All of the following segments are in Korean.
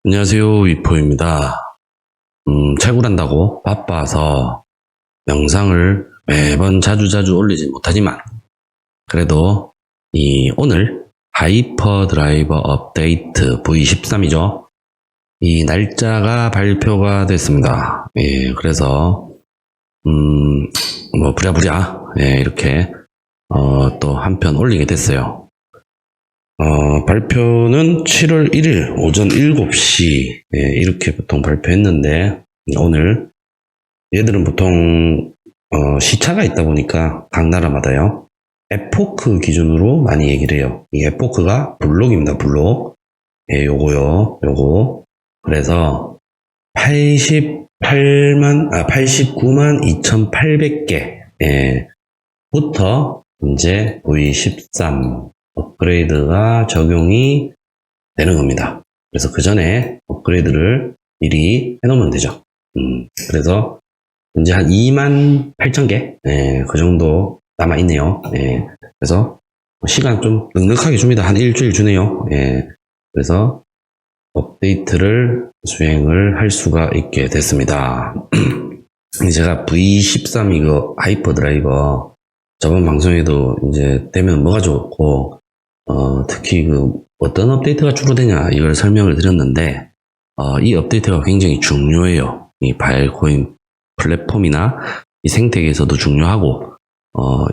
안녕하세요, 위포입니다. 채굴한다고 바빠서 영상을 매번 자주 올리지 못하지만 그래도 오늘 하이퍼드라이버 업데이트 V13이죠. 이 날짜가 발표가 됐습니다. 그래서 부랴부랴 이렇게 또 한 편 올리게 됐어요. 발표는 7월 1일 오전 7시 이렇게 보통 발표했는데 오늘 얘들은 보통 시차가 있다 보니까 각 나라마다요 에포크 기준으로 많이 얘기를 해요. 이 에포크가 블록입니다. 블록. 요거 그래서 89만 2,800개 부터 이제 V13 업그레이드가 적용이 되는 겁니다. 그래서 그 전에 업그레이드를 미리 해놓으면 되죠. 그래서 이제 한 28,000개 그 정도 남아있네요. 그래서 시간 좀 넉넉하게 줍니다. 한 일주일 주네요. 그래서 업데이트를 수행을 할 수가 있게 됐습니다. 제가 V13 이거 하이퍼드라이버 저번 방송에도 이제 되면 뭐가 좋고 특히 어떤 업데이트가 주로 되냐 이걸 설명을 드렸는데 이 업데이트가 굉장히 중요해요. 이 바이코인 플랫폼이나 이 생태계에서도 중요하고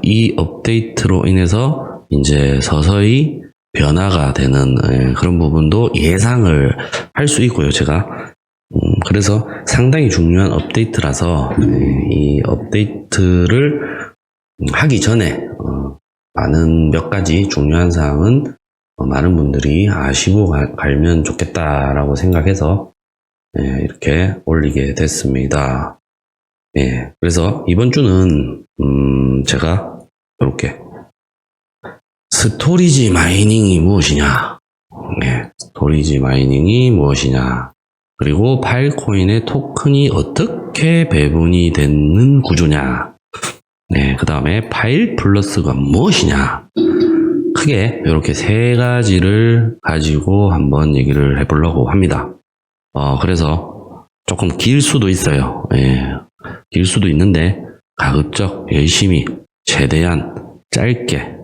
이 업데이트로 인해서 이제 서서히 변화가 되는 그런 부분도 예상을 할 수 있고요. 제가 그래서 상당히 중요한 업데이트라서 이 업데이트를 하기 전에 많은 몇 가지 중요한 사항은 많은 분들이 아시고 갈면 좋겠다라고 생각해서 이렇게 올리게 됐습니다. 그래서 이번 주는 제가 이렇게 스토리지 마이닝이 무엇이냐, 스토리지 마이닝이 무엇이냐, 그리고 파일코인의 토큰이 어떻게 배분이 되는 구조냐, 그 다음에 파일 플러스가 무엇이냐, 크게 이렇게 세 가지를 가지고 한번 얘기를 해보려고 합니다. 그래서 조금 길 수도 있어요. 길 수도 있는데 가급적 열심히 최대한 짧게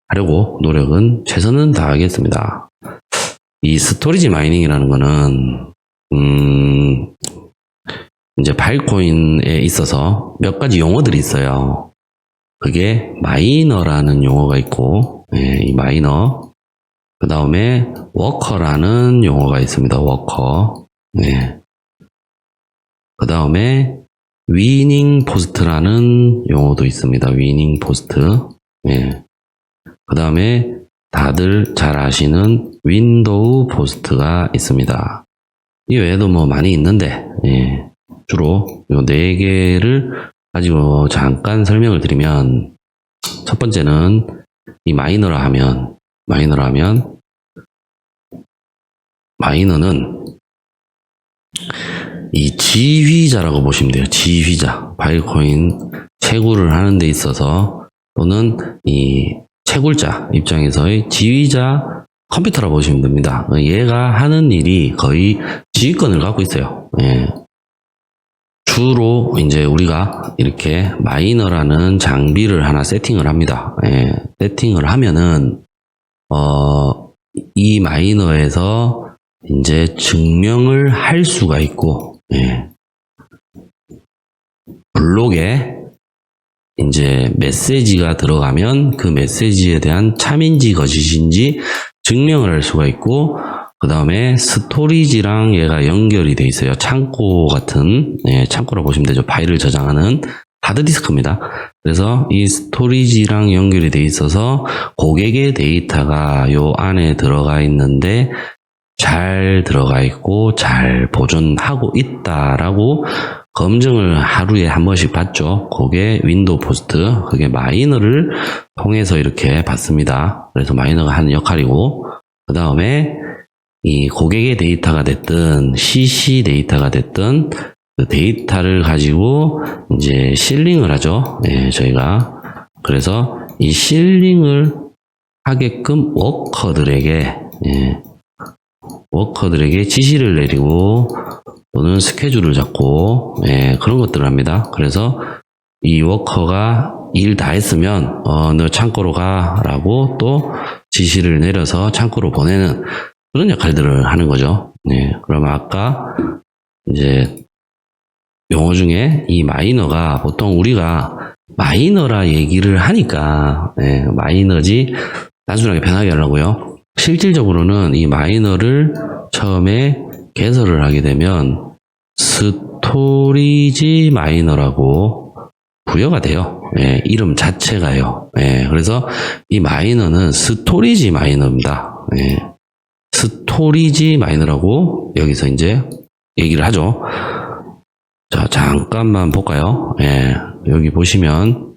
하려고 노력은 최선은 다하겠습니다. 이 스토리지 마이닝이라는 거는 이제 파일코인에 있어서 몇 가지 용어들이 있어요. 그게 마이너라는 용어가 있고, 이 마이너. 그 다음에 워커라는 용어가 있습니다. 워커. 그 다음에 위닝 포스트라는 용어도 있습니다. 위닝 포스트. 그 다음에 다들 잘 아시는 윈도우 포스트가 있습니다. 이 외에도 뭐 많이 있는데, 주로 요 4개를 가지고 잠깐 설명을 드리면, 첫 번째는 이 마이너라 하면 마이너는 이 지휘자라고 보시면 돼요. 지휘자. 바이코인 채굴을 하는 데 있어서 또는 이 채굴자 입장에서의 지휘자 컴퓨터라고 보시면 됩니다. 얘가 하는 일이 거의 지휘권을 갖고 있어요. 주로 이제 우리가 이렇게 마이너라는 장비를 하나 세팅을 합니다. 세팅을 하면은 이 마이너에서 이제 증명을 할 수가 있고, 블록에 이제 메시지가 들어가면 그 메시지에 대한 참인지 거짓인지 증명을 할 수가 있고, 그 다음에 스토리지랑 얘가 연결이 돼 있어요. 창고 같은, 창고라고 보시면 되죠. 파일을 저장하는 하드디스크입니다. 그래서 이 스토리지랑 연결이 돼 있어서 고객의 데이터가 요 안에 들어가 있는데 잘 들어가 있고 잘 보존하고 있다라고 검증을 하루에 한 번씩 받죠. 그게 윈도우 포스트, 그게 마이너를 통해서 이렇게 받습니다. 그래서 마이너가 하는 역할이고, 그 다음에 이 고객의 데이터가 됐든 CC 데이터가 됐든 그 데이터를 가지고 이제 실링을 하죠. 저희가. 그래서 이 실링을 하게끔 워커들에게 워커들에게 지시를 내리고 또는 스케줄을 잡고 그런 것들을 합니다. 그래서 이 워커가 일 다 했으면 너 창고로 가라고 또 지시를 내려서 창고로 보내는 그런 역할들을 하는 거죠. 그러면 아까 이제 용어 중에 이 마이너가 보통 우리가 마이너라 얘기를 하니까 마이너지 단순하게 편하게 하려고요. 실질적으로는 이 마이너를 처음에 개설을 하게 되면 스토리지 마이너라고 부여가 돼요. 이름 자체가요. 그래서 이 마이너는 스토리지 마이너입니다. 스토리지 마이너라고 여기서 이제 얘기를 하죠. 자, 잠깐만 볼까요? 여기 보시면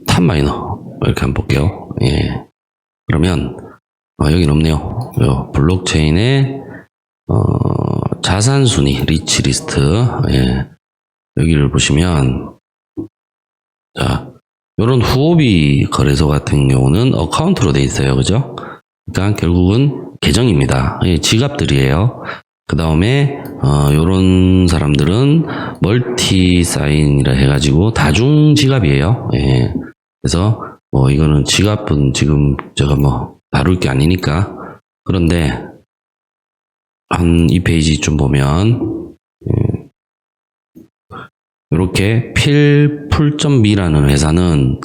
탑 마이너 이렇게 한번 볼게요. 그러면 여긴 없네요. 블록체인의 자산 순위 리치 리스트 여기를 보시면 자, 이런 후오비 거래소 같은 경우는 어카운트로 돼 있어요. 그죠? 그러니까 결국은 계정입니다. 지갑들이에요. 그 다음에 요런 사람들은 멀티 사인이라 해가지고 다중 지갑이에요. 그래서 이거는 지갑은 지금 제가 다룰 게 아니니까. 그런데 한 이 페이지 좀 보면 이렇게 풀.me라는 회사는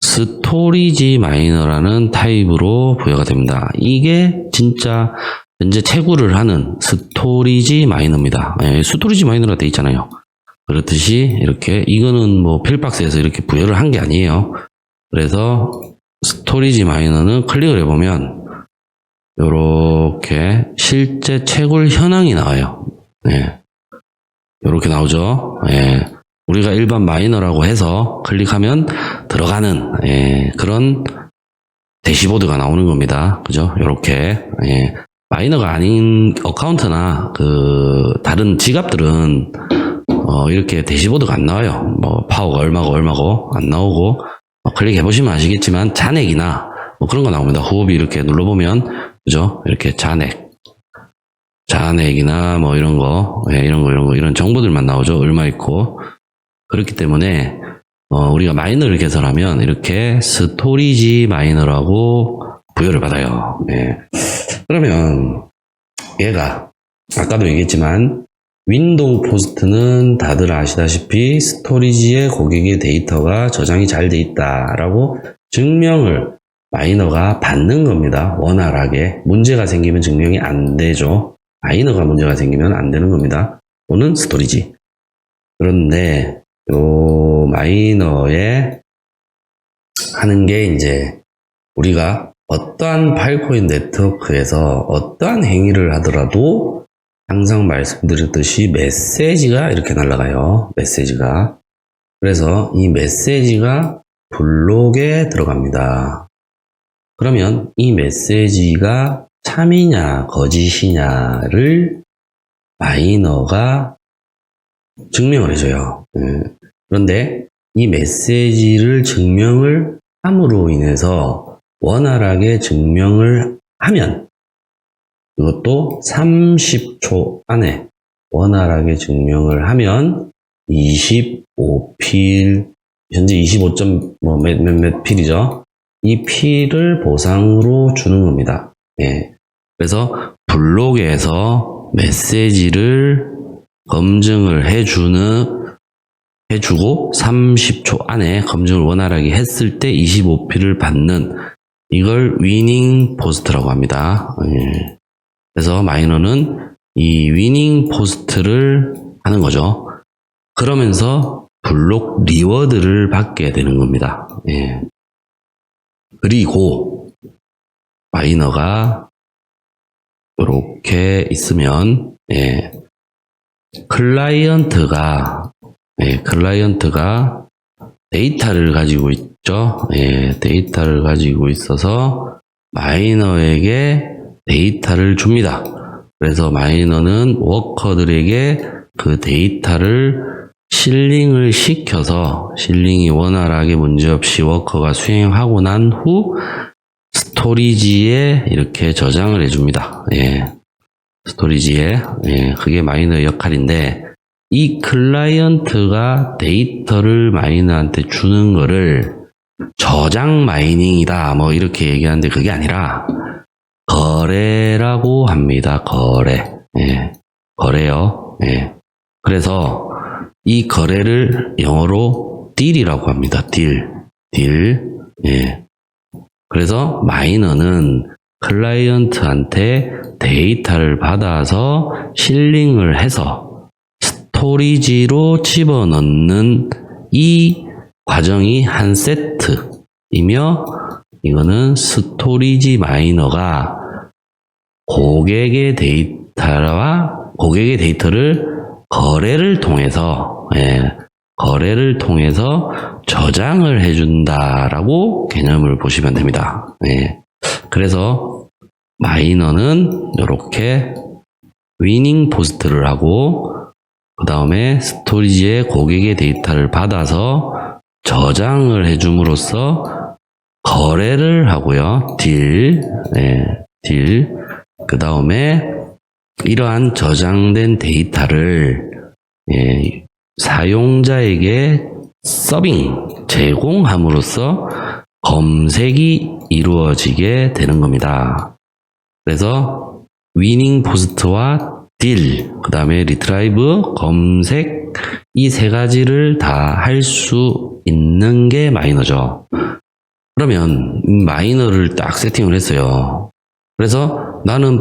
스토리지 마이너라는 타입으로 부여가 됩니다. 이게 진짜 현재 채굴을 하는 스토리지 마이너입니다. 스토리지 마이너가 돼 있잖아요. 그렇듯이 이렇게 이거는 필박스에서 이렇게 부여를 한 게 아니에요. 그래서 스토리지 마이너는 클릭을 해보면 이렇게 실제 채굴 현황이 나와요. 이렇게 나오죠. 우리가 일반 마이너라고 해서 클릭하면 들어가는 그런 대시보드가 나오는 겁니다. 그죠? 이렇게 마이너가 아닌 어카운트나 그 다른 지갑들은 이렇게 대시보드가 안 나와요. 파워가 얼마고 안 나오고 클릭해 보시면 아시겠지만 잔액이나 그런 거 나옵니다. 후업이 이렇게 눌러보면 그죠? 이렇게 잔액이나 이런 정보들만 나오죠. 얼마 있고. 그렇기 때문에 우리가 마이너를 개설하면 이렇게 스토리지 마이너라고 부여를 받아요. 그러면 얘가 아까도 얘기했지만 윈도우 포스트는 다들 아시다시피 스토리지에 고객의 데이터가 저장이 잘 돼 있다라고 증명을 마이너가 받는 겁니다. 원활하게. 문제가 생기면 증명이 안 되죠. 마이너가 문제가 생기면 안 되는 겁니다. 또는 스토리지. 그런데 요 마이너에 하는 게 이제 우리가 어떠한 파일코인 네트워크에서 어떠한 행위를 하더라도 항상 말씀드렸듯이 메시지가 이렇게 날아가요. 메시지가. 그래서 이 메시지가 블록에 들어갑니다. 그러면 이 메시지가 참이냐 거짓이냐를 마이너가 증명을 해줘요. 그런데 이 메시지를 증명을 함으로 인해서 원활하게 증명을 하면 이것도 30초 안에 원활하게 증명을 하면 25필 현재 25. 몇몇 필이죠. 이 필을 보상으로 주는 겁니다. 그래서 블록에서 메시지를 검증을 해주고 30초 안에 검증을 원활하게 했을 때 25필을 받는 이걸 위닝 포스트라고 합니다. 그래서 마이너는 이 위닝 포스트를 하는 거죠. 그러면서 블록 리워드를 받게 되는 겁니다. 그리고 마이너가 이렇게 있으면 클라이언트가 데이터를 가지고 있죠. 데이터를 가지고 있어서 마이너에게 데이터를 줍니다. 그래서 마이너는 워커들에게 그 데이터를 실링을 시켜서 실링이 원활하게 문제없이 워커가 수행하고 난 후 스토리지에 이렇게 저장을 해줍니다. 예. 스토리지에. 예. 그게 마이너의 역할인데, 이 클라이언트가 데이터를 마이너한테 주는 거를 저장 마이닝이다. 뭐 이렇게 얘기하는데 그게 아니라 거래라고 합니다. 거래. 예. 거래요. 예. 그래서 이 거래를 영어로 딜이라고 합니다. 딜. 예. 그래서 마이너는 클라이언트한테 데이터를 받아서 실링을 해서 스토리지로 집어넣는 이 과정이 한 세트이며, 이거는 스토리지 마이너가 고객의 데이터를 거래를 통해서 저장을 해준다라고 개념을 보시면 됩니다. 예. 그래서 마이너는 이렇게 위닝 포스트를 하고, 그 다음에 스토리지에 고객의 데이터를 받아서 저장을 해줌으로써 거래를 하고요. 딜. 그 다음에 이러한 저장된 데이터를 사용자에게 제공함으로써 검색이 이루어지게 되는 겁니다. 그래서 위닝 포스트와 딜, 그 다음에 리트라이브, 검색, 이 세 가지를 다 할 수 있는 게 마이너죠. 그러면 마이너를 딱 세팅을 했어요. 그래서 나는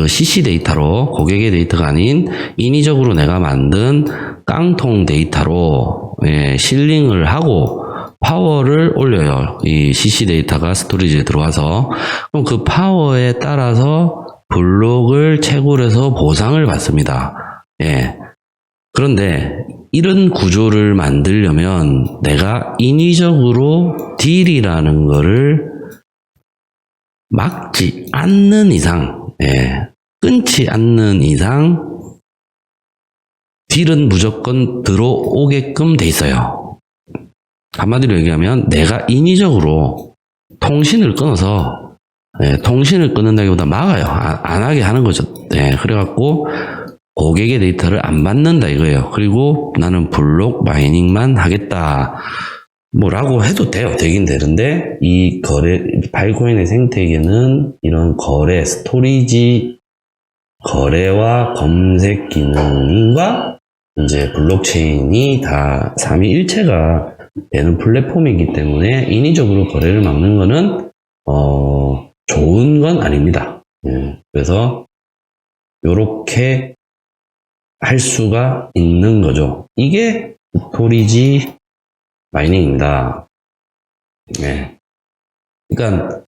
CC 데이터로, 고객의 데이터가 아닌 인위적으로 내가 만든 깡통 데이터로 실링을 하고 파워를 올려요. 이 CC 데이터가 스토리지에 들어와서. 그럼 그 파워에 따라서 블록을 채굴해서 보상을 받습니다. 예. 그런데 이런 구조를 만들려면 내가 인위적으로 딜이라는 거를 막지 않는 이상, 끊지 않는 이상 딜은 무조건 들어오게끔 돼 있어요. 한마디로 얘기하면 내가 인위적으로 통신을 끊어서 통신을 끊는다기보다 막아요. 안 하게 하는 거죠. 그래갖고 고객의 데이터를 안 받는다 이거예요. 그리고 나는 블록 마이닝만 하겠다. 뭐라고 해도 돼요. 되긴 되는데 이 파일코인의 생태계는 이런 스토리지 거래와 검색 기능과 이제 블록체인이 다 삼위일체가 되는 플랫폼이기 때문에 인위적으로 거래를 막는 거는 좋은 건 아닙니다. 그래서 요렇게 할 수가 있는 거죠. 이게 스토리지 마이닝입니다. 그러니까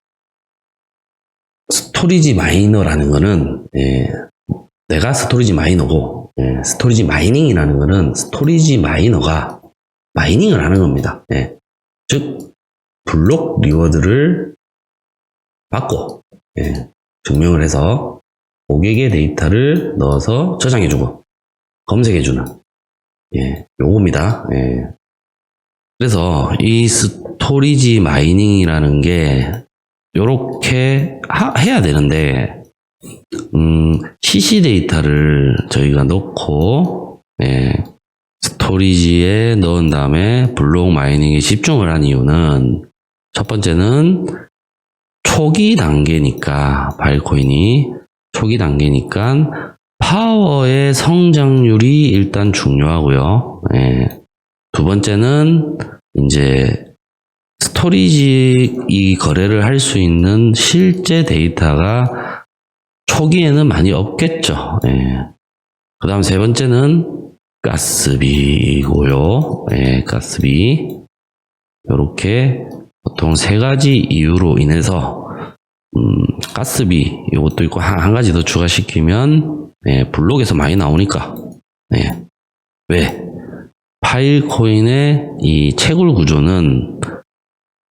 스토리지 마이너라는 거는 내가 스토리지 마이너고 스토리지 마이닝이라는 거는 스토리지 마이너가 마이닝을 하는 겁니다. 즉 블록 리워드를 받고 증명을 해서 고객의 데이터를 넣어서 저장해주고 검색해주는 요겁니다. 그래서 이 스토리지 마이닝이라는 게 요렇게 해야 되는데 CC 데이터를 저희가 넣고 스토리지에 넣은 다음에 블록 마이닝에 집중을 한 이유는 첫 번째는 초기 단계니까 파일코인이 초기 단계니까 파워의 성장률이 일단 중요하고요. 두 번째는 이제 스토리지 이 거래를 할 수 있는 실제 데이터가 초기에는 많이 없겠죠. 그 다음 세 번째는 가스비고요. 가스비. 요렇게 보통 세 가지 이유로 인해서 가스비 이것도 있고 한 가지 더 추가시키면 블록에서 많이 나오니까 왜? 파일코인의 이 채굴 구조는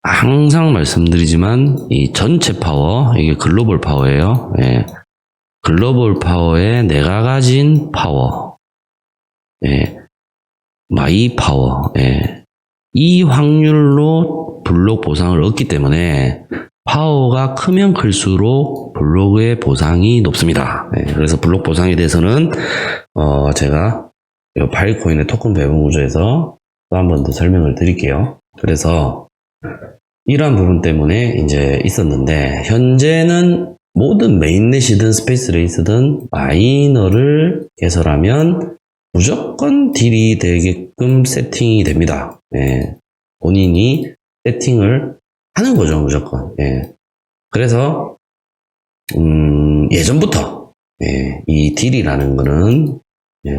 항상 말씀드리지만 이 전체 파워, 이게 글로벌 파워예요. 글로벌 파워에 내가 가진 파워, 마이 파워, 이 확률로 블록 보상을 얻기 때문에 파워가 크면 클수록 블록의 보상이 높습니다. 그래서 블록 보상에 대해서는 제가 이 파이코인의 토큰 배분 구조에서 또 한 번 더 설명을 드릴게요. 그래서 이러한 부분 때문에 이제 있었는데, 현재는 모든 메인넷이든 스페이스 레이스든 마이너를 개설하면 무조건 딜이 되게끔 세팅이 됩니다. 본인이 세팅을 하는 거죠, 무조건. 그래서 예전부터 이 딜이라는 거는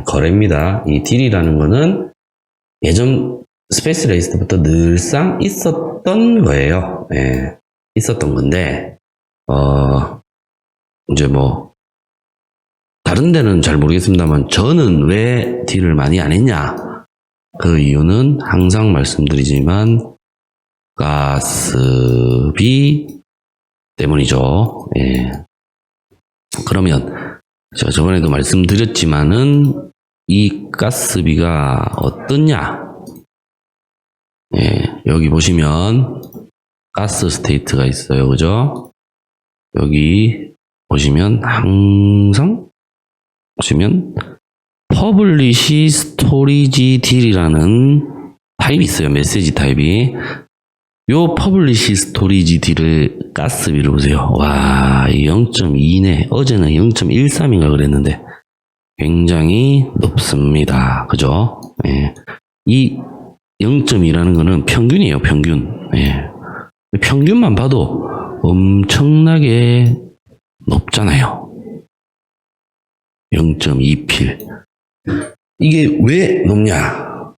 거래입니다. 이 딜이라는 거는 예전 스페이스 레이스 때부터 늘상 있었던 거예요. 있었던 건데 이제 뭐 다른 데는 잘 모르겠습니다만, 저는 왜 딜을 많이 안 했냐? 그 이유는 항상 말씀드리지만 가스비 때문이죠. 그러면 제가 저번에도 말씀드렸지만은 이 가스비가 어떠냐? 여기 보시면 가스 스테이트가 있어요. 그죠? 여기 보시면 항상 보시면 퍼블리시 스토리지 딜이라는 타입이 있어요. 메시지 타입이. 요 퍼블리시 스토리지 딜을 가스비로 보세요. 와, 0.2네. 어제는 0.13인가 그랬는데 굉장히 높습니다. 그죠? 이 0.2라는 거는 평균이에요. 평균. 평균만 봐도 엄청나게 높잖아요. 0.2필. 이게 왜 높냐?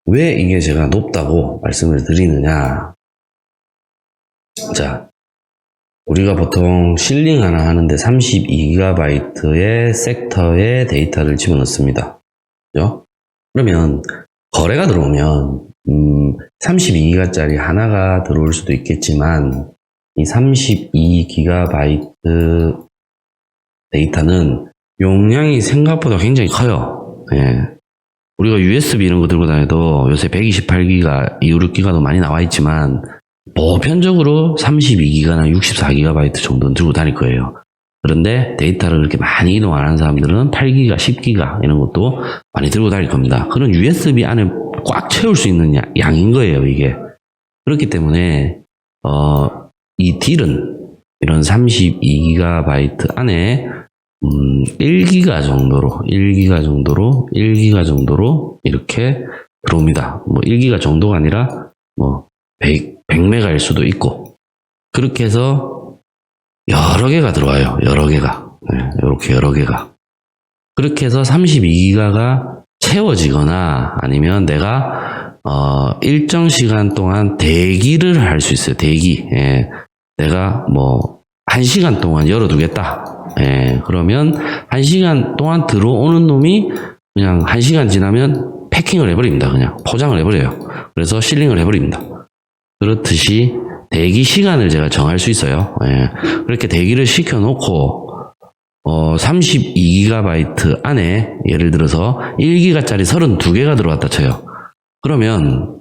왜 이게 제가 높다고 말씀을 드리느냐? 자, 우리가 보통 실링 하나 하는데 32GB의 섹터에 데이터를 집어넣습니다. 그죠? 그러면 거래가 들어오면 32기가짜리 하나가 들어올 수도 있겠지만, 이 32GB 데이터는 용량이 생각보다 굉장히 커요. 우리가 USB 이런 거 들고 다녀도 요새 128기가, 256기가도 많이 나와 있지만 보편적으로 32기가나 64GB 정도는 들고 다닐 거예요. 그런데 데이터를 그렇게 많이 이동 안 하는 사람들은 8기가, 10기가 이런 것도 많이 들고 다닐 겁니다. 그런 USB 안에 꽉 채울 수 있는 양인 거예요, 이게. 그렇기 때문에 이 딜은 이런 32GB 안에 1기가 정도로 이렇게 들어옵니다. 뭐 1기가 정도가 아니라 뭐 100메가일 수도 있고, 그렇게 해서 여러 개가 들어와요. 여러 개가. 이렇게 여러 개가. 그렇게 해서 32기가가 채워지거나 아니면 내가 일정 시간 동안 대기를 할 수 있어요. 대기. 내가 뭐 1시간 동안 열어두겠다. 그러면 1시간 동안 들어오는 놈이 그냥 1시간 지나면 패킹을 해버립니다. 그냥 포장을 해버려요. 그래서 실링을 해버립니다. 그렇듯이 대기 시간을 제가 정할 수 있어요. 그렇게 대기를 시켜놓고 32GB 안에 예를 들어서 1기가짜리 32개가 들어왔다 쳐요. 그러면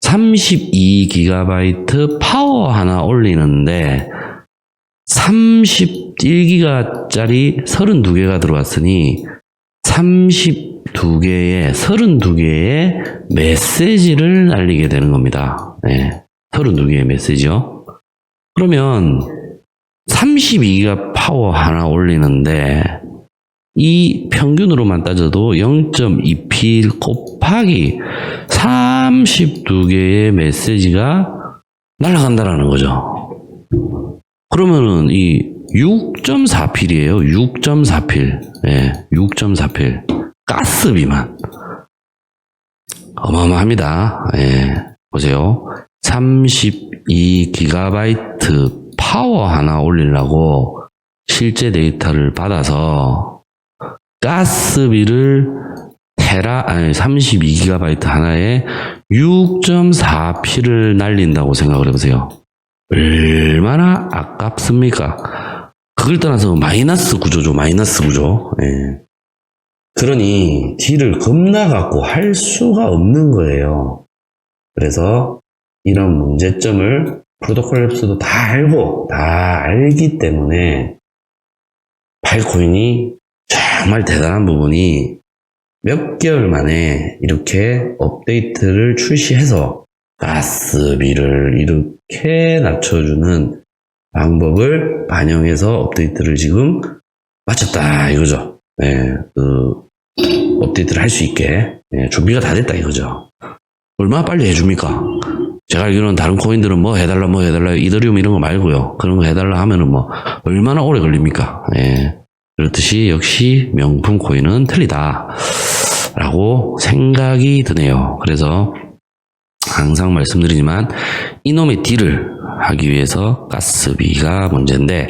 32GB 파워 하나 올리는데 31기가짜리 32개가 들어왔으니 32개의 메시지를 날리게 되는 겁니다. 32개의 메시지요. 그러면 32기가 파워 하나 올리는데 이 평균으로만 따져도 0.2필 곱하기 32개의 메시지가 날아간다라는 거죠. 그러면은 이 6.4필이에요. 6.4필. 6.4필. 가스비만. 어마어마합니다. 보세요. 32GB 파워 하나 올리려고 실제 데이터를 받아서 가스비를 32GB 하나에 6.4필을 날린다고 생각을 해보세요. 얼마나 아깝습니까? 그걸 떠나서 마이너스 구조죠. 마이너스 구조. 그러니 딜을 겁나 갖고 할 수가 없는 거예요. 그래서 이런 문제점을 프로토콜 랩스도 다 알기 때문에 파이코인이 정말 대단한 부분이 몇 개월 만에 이렇게 업데이트를 출시해서 가스비를 이렇게 낮춰주는 방법을 반영해서 업데이트를 지금 마쳤다 이거죠. 네, 업데이트를 할 수 있게 준비가 다 됐다 이거죠. 얼마나 빨리 해줍니까? 제가 알기로는 다른 코인들은 뭐 해달라 이더리움 이런 거 말고요. 그런 거 해달라 하면은 뭐 얼마나 오래 걸립니까? 그렇듯이 역시 명품 코인은 틀리다 라고 생각이 드네요. 그래서 항상 말씀드리지만 이놈의 딜을 하기 위해서 가스비가 문제인데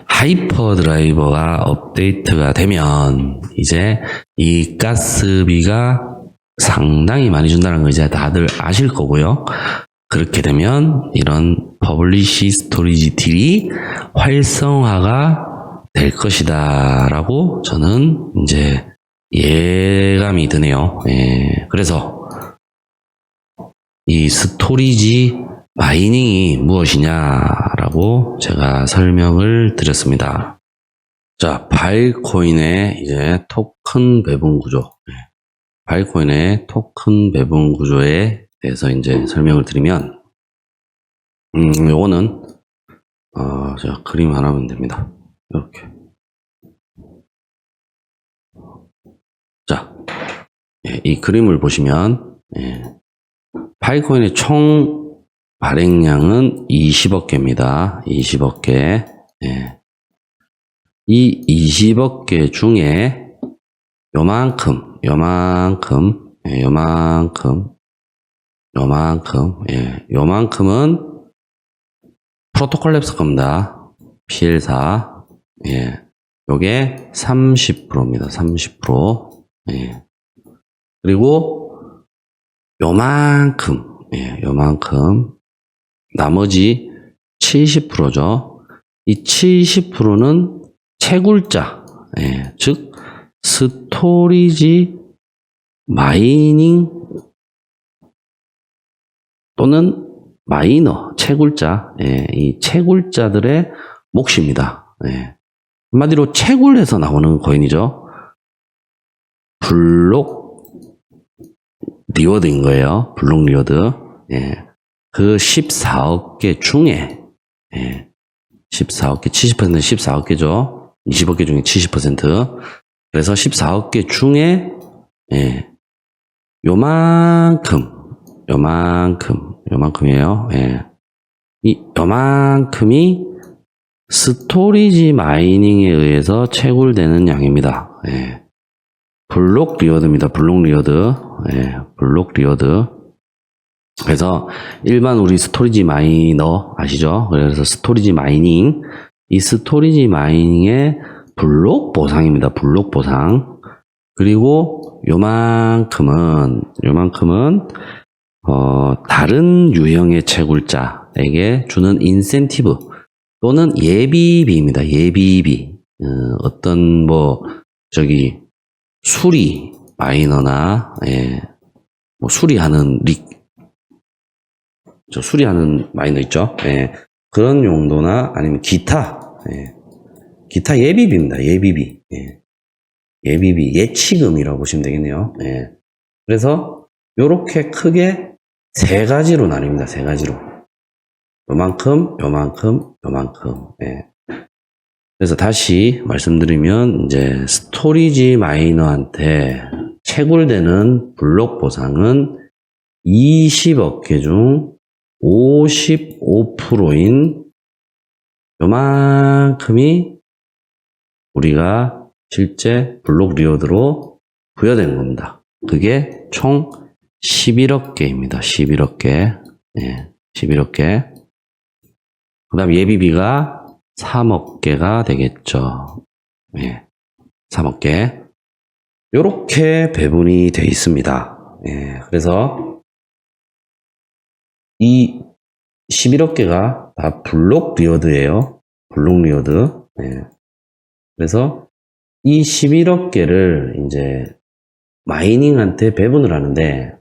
하이퍼 드라이버가 업데이트가 되면 이제 이 가스비가 상당히 많이 준다는 거 이제 다들 아실 거고요. 그렇게 되면 이런 퍼블리시 스토리지 딜이 활성화가 될 것이다 라고 저는 이제 예감이 드네요. 그래서 이 스토리지 마이닝이 무엇이냐라고 제가 설명을 드렸습니다. 자, 바이코인의 이제 토큰 배분 구조. 바이코인의 토큰 배분 구조에 대해서 이제 설명을 드리면, 요거는, 제가 그림 하나면 됩니다. 이렇게. 자, 이 그림을 보시면, 바이코인의 총 발행량은 20억 개입니다. 20억 개. 이 20억 개 중에 요만큼은 프로토콜 랩스 겁니다. PL4. 요게 30%입니다. 30%. 그리고 요만큼 나머지 70%죠. 이 70%는 채굴자, 즉 스토리지 마이닝 또는 마이너, 채굴자, 이 채굴자들의 몫입니다. 한마디로 채굴해서 나오는 코인이죠. 블록 리워드인 거예요. 블록 리워드. 그 14억 개 중에 14억 개, 70%는 14억 개죠. 20억 개 중에 70%. 그래서 14억 개 중에 요만큼이에요. 이 요만큼이 스토리지 마이닝에 의해서 채굴되는 양입니다. 블록 리워드입니다. 블록 리워드. 그래서 일반 우리 스토리지 마이너 아시죠? 그래서 스토리지 마이닝, 이 스토리지 마이닝의 블록 보상입니다. 블록 보상. 그리고 요만큼은 다른 유형의 채굴자에게 주는 인센티브 또는 예비비입니다. 예비비. 어떤 수리 마이너나 수리하는 수리하는 마이너 있죠. 그런 용도나 아니면 기타 예비비입니다. 예비비. 예비비, 예치금이라고 보시면 되겠네요. 그래서 요렇게 크게 세 가지로 나뉩니다. 세 가지로. 요만큼. 그래서 다시 말씀드리면 이제 스토리지 마이너한테 채굴되는 블록 보상은 20억 개 중 55%인 요만큼이 우리가 실제 블록 리워드로 부여되는 겁니다. 그게 총 11억 개입니다. 11억 개. 11억 개. 그 다음 예비비가 3억 개가 되겠죠. 3억 개. 요렇게 배분이 되어 있습니다. 그래서 이 11억 개가 다 블록 리워드예요. 블록 리워드. 그래서 이 11억 개를 이제 마이닝한테 배분을 하는데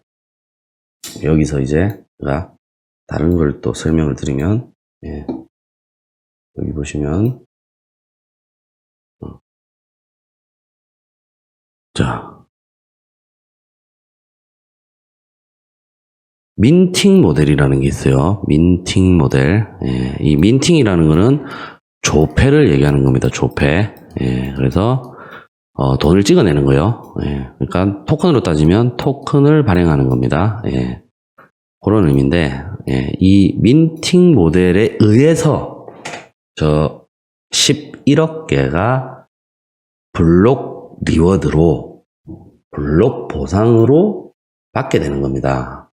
여기서 이제 제가 다른 걸 또 설명을 드리면 예. 여기 보시면, 자, 민팅 모델이라는 게 있어요. 민팅 모델. 예. 이 민팅이라는 거는 조폐를 얘기하는 겁니다. 조폐. 예. 그래서, 돈을 찍어내는 거예요. 예. 그러니까 토큰으로 따지면 토큰을 발행하는 겁니다. 예. 그런 의미인데, 예. 이 민팅 모델에 의해서 저 11억 개가 블록 리워드로, 블록 보상으로 받게 되는 겁니다.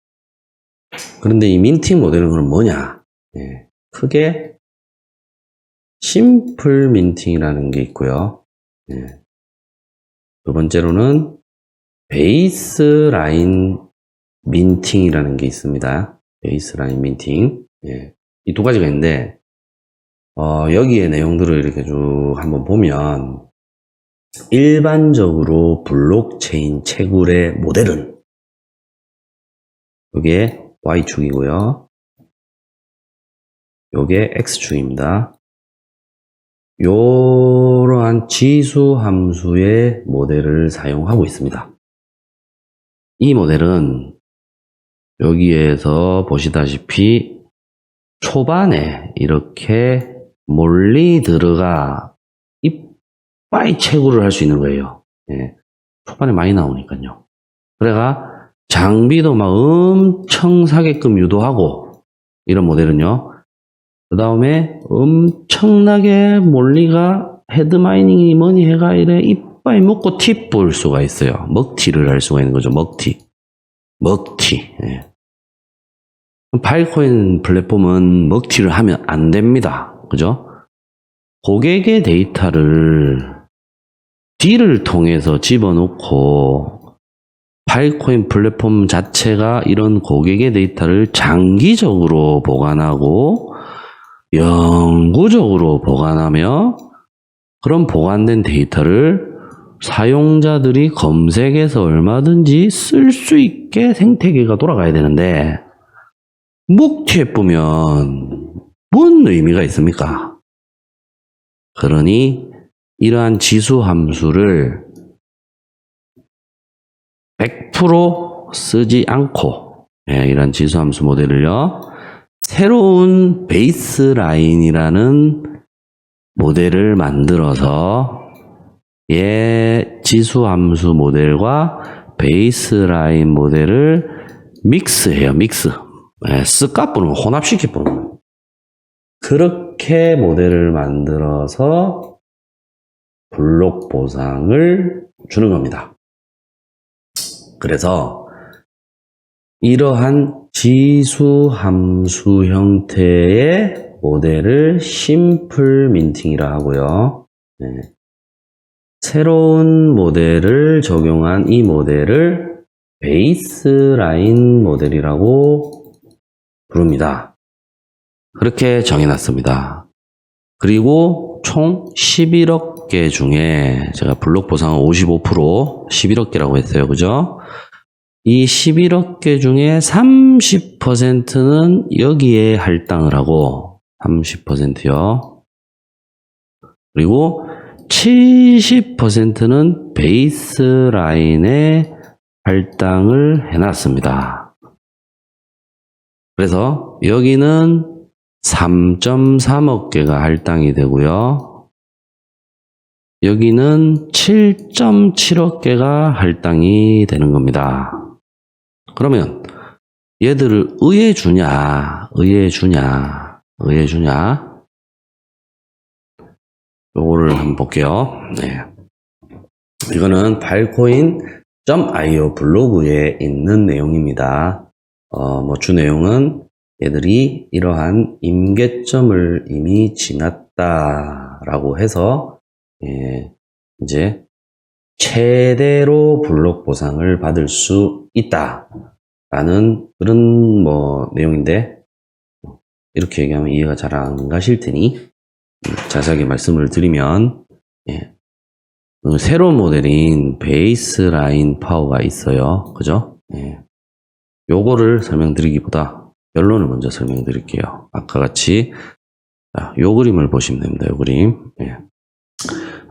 그런데 이 민팅 모델은 그럼 뭐냐? 예. 크게 심플 민팅이라는 게 있고요. 예. 두 번째로는 베이스라인 민팅이라는 게 있습니다. 베이스라인 민팅. 예. 이 두 가지가 있는데, 여기에 내용들을 이렇게 쭉 한번 보면, 일반적으로 블록체인 채굴의 모델은, 이게 Y축이고요. 요게 X축입니다. 요러한 지수 함수의 모델을 사용하고 있습니다. 이 모델은 여기에서 보시다시피 초반에 이렇게 몰리 들어가 이빠이 채굴을 할 수 있는 거예요. 예. 초반에 많이 나오니까요. 그래가 장비도 막 엄청 사게끔 유도하고 이런 모델은요. 그 다음에 엄청나게 몰리가 헤드마이닝이 뭐니 해가 이래 이빠이 먹고 티 볼 수가 있어요. 먹튀를 할 수가 있는 거죠. 먹튀. 예. 파일코인 플랫폼은 먹튀를 하면 안 됩니다. 그죠? 고객의 데이터를 딜을 통해서 집어넣고 파일코인 플랫폼 자체가 이런 고객의 데이터를 장기적으로 보관하고 영구적으로 보관하며 그런 보관된 데이터를 사용자들이 검색해서 얼마든지 쓸 수 있게 생태계가 돌아가야 되는데 먹튀해보면 뭔 의미가 있습니까? 그러니 이러한 지수 함수를 100% 쓰지 않고 이런 지수 함수 모델을요. 새로운 베이스라인이라는 모델을 만들어서 지수 함수 모델과 베이스라인 모델을 믹스해요. 믹스. 스카프는 혼합시켜보는 그렇게 모델을 만들어서 블록 보상을 주는 겁니다. 그래서 이러한 지수 함수 형태의 모델을 심플 민팅이라 하고요. 새로운 모델을 적용한 이 모델을 베이스라인 모델이라고 부릅니다. 그렇게 정해놨습니다. 그리고 총 11억 개 중에 제가 블록 보상은 55% 11억 개라고 했어요. 그죠? 이 11억 개 중에 30%는 여기에 할당을 하고 30%요. 그리고 70%는 베이스라인에 할당을 해놨습니다. 그래서 여기는 3.3억 개가 할당이 되고요. 여기는 7.7억 개가 할당이 되는 겁니다. 그러면 얘들을 의에 주냐? 요거를 한번 볼게요. 네. 이거는 filecoin.io 블로그에 있는 내용입니다. 주 내용은 얘들이 이러한 임계점을 이미 지났다라고 해서, 이제 최대로 블록 보상을 받을 수 있다라는 그런 내용인데, 이렇게 얘기하면 이해가 잘 안 가실 테니, 자세하게 말씀을 드리면, 새로운 모델인 베이스라인 파워가 있어요. 그죠? 요거를 설명드리기보다 결론을 먼저 설명드릴게요. 아까 같이 자, 요 그림을 보시면 됩니다. 요 그림. 예.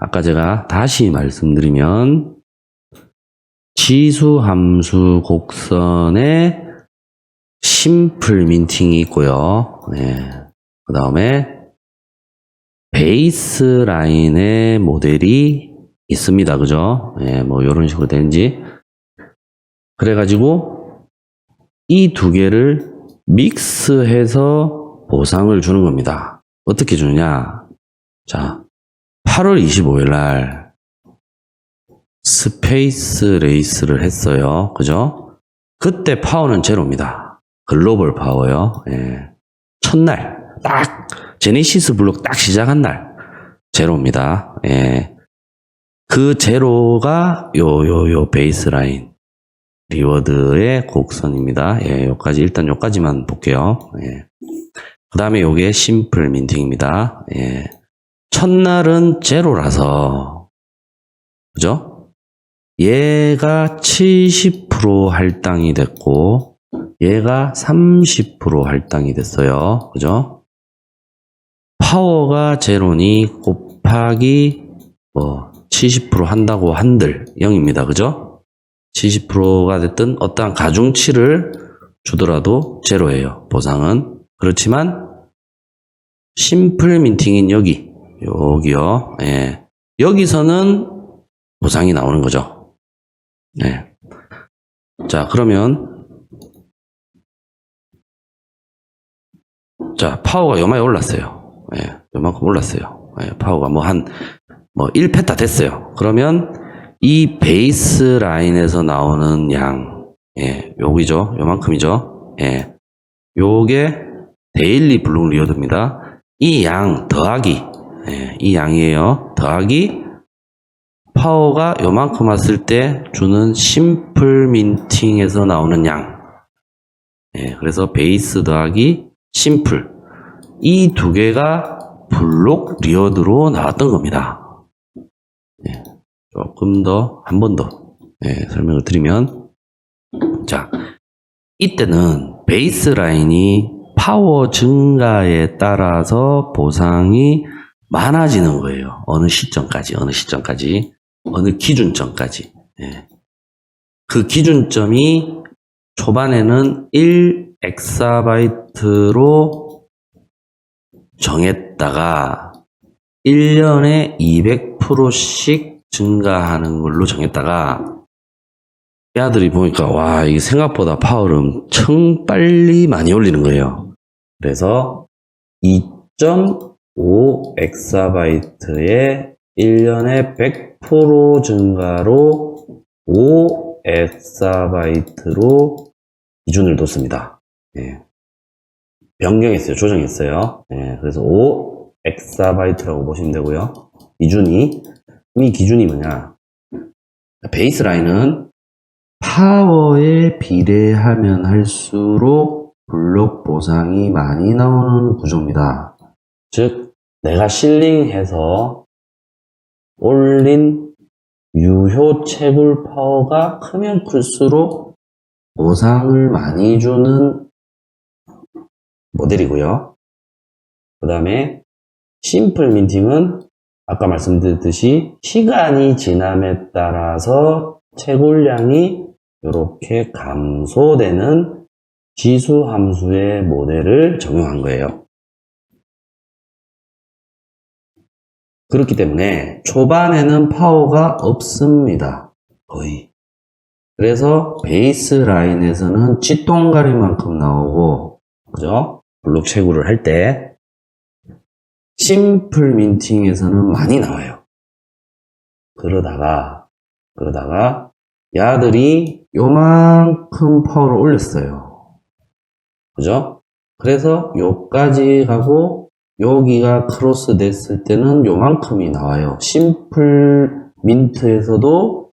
아까 제가 다시 말씀드리면 지수 함수 곡선에 심플 민팅이 있고요. 예. 그 다음에 베이스 라인의 모델이 있습니다. 그죠? 예, 뭐 이런 식으로 되는지. 그래가지고 이 두 개를 믹스해서 보상을 주는 겁니다. 어떻게 주느냐? 자, 8월 25일 날 스페이스 레이스를 했어요. 그죠? 그때 파워는 제로입니다. 글로벌 파워요. 예. 첫날 딱 제네시스 블록 딱 시작한 날 제로입니다. 예. 그 제로가 요 베이스라인 리워드의 곡선입니다. 예, 요까지 일단 요까지만 볼게요. 예. 그 다음에 요게 심플 민팅입니다. 예. 첫날은 제로라서 그죠? 얘가 70% 할당이 됐고 얘가 30% 할당이 됐어요. 그죠? 파워가 제로니 곱하기 70% 한다고 한들 0입니다. 그죠? 70%가 됐든 어떠한 가중치를 주더라도 제로예요. 보상은. 그렇지만 심플 민팅인 여기요. 예. 여기서는 보상이 나오는 거죠. 네. 자, 그러면 자, 파워가 요만큼 올랐어요. 예, 요만큼 올랐어요. 예, 파워가 1페타 됐어요. 그러면 이 베이스 라인에서 나오는 양, 예, 여기죠. 요만큼이죠. 예, 요게 데일리 블록 리워드입니다. 이 양 더하기, 예, 이 양이에요. 더하기 파워가 요만큼 왔을 때 주는 심플 민팅에서 나오는 양. 예, 그래서 베이스 더하기 심플. 이 두 개가 블록 리워드로 나왔던 겁니다. 예, 조금 더, 한 번 더, 예, 설명을 드리면. 자, 이때는 베이스 라인이 파워 증가에 따라서 보상이 많아지는 거예요. 어느 시점까지. 어느 기준점까지. 예. 그 기준점이 초반에는 1엑사바이트로 정했다가 1년에 200%씩 증가하는 걸로 정했다가 얘들이 보니까 와, 이게 생각보다 파워를 엄청 빨리 많이 올리는 거예요. 그래서 2.5엑사바이트에 1년에 100% 증가로 5엑사바이트로 기준을 뒀습니다. 예. 변경했어요. 조정했어요. 예. 그래서 5엑사바이트라고 보시면 되고요. 이 기준이 뭐냐? 베이스 라인은 파워에 비례하면 할수록 블록 보상이 많이 나오는 구조입니다. 즉, 내가 실링해서 올린 유효 채굴 파워가 크면 클수록 보상을 많이 주는 모델이고요. 그 다음에 심플 민팅은 아까 말씀드렸듯이 시간이 지남에 따라서 채굴량이 이렇게 감소되는 지수 함수의 모델을 적용한 거예요. 그렇기 때문에 초반에는 파워가 없습니다. 거의. 그래서 베이스 라인에서는 찌똥가리만큼 나오고, 그죠? 블록 채굴을 할 때 심플 민팅에서는 많이 나와요. 그러다가 야들이 요만큼 파워를 올렸어요. 그죠? 그래서 요까지 가고 여기가 크로스 됐을 때는 요만큼이 나와요. 심플 민트에서도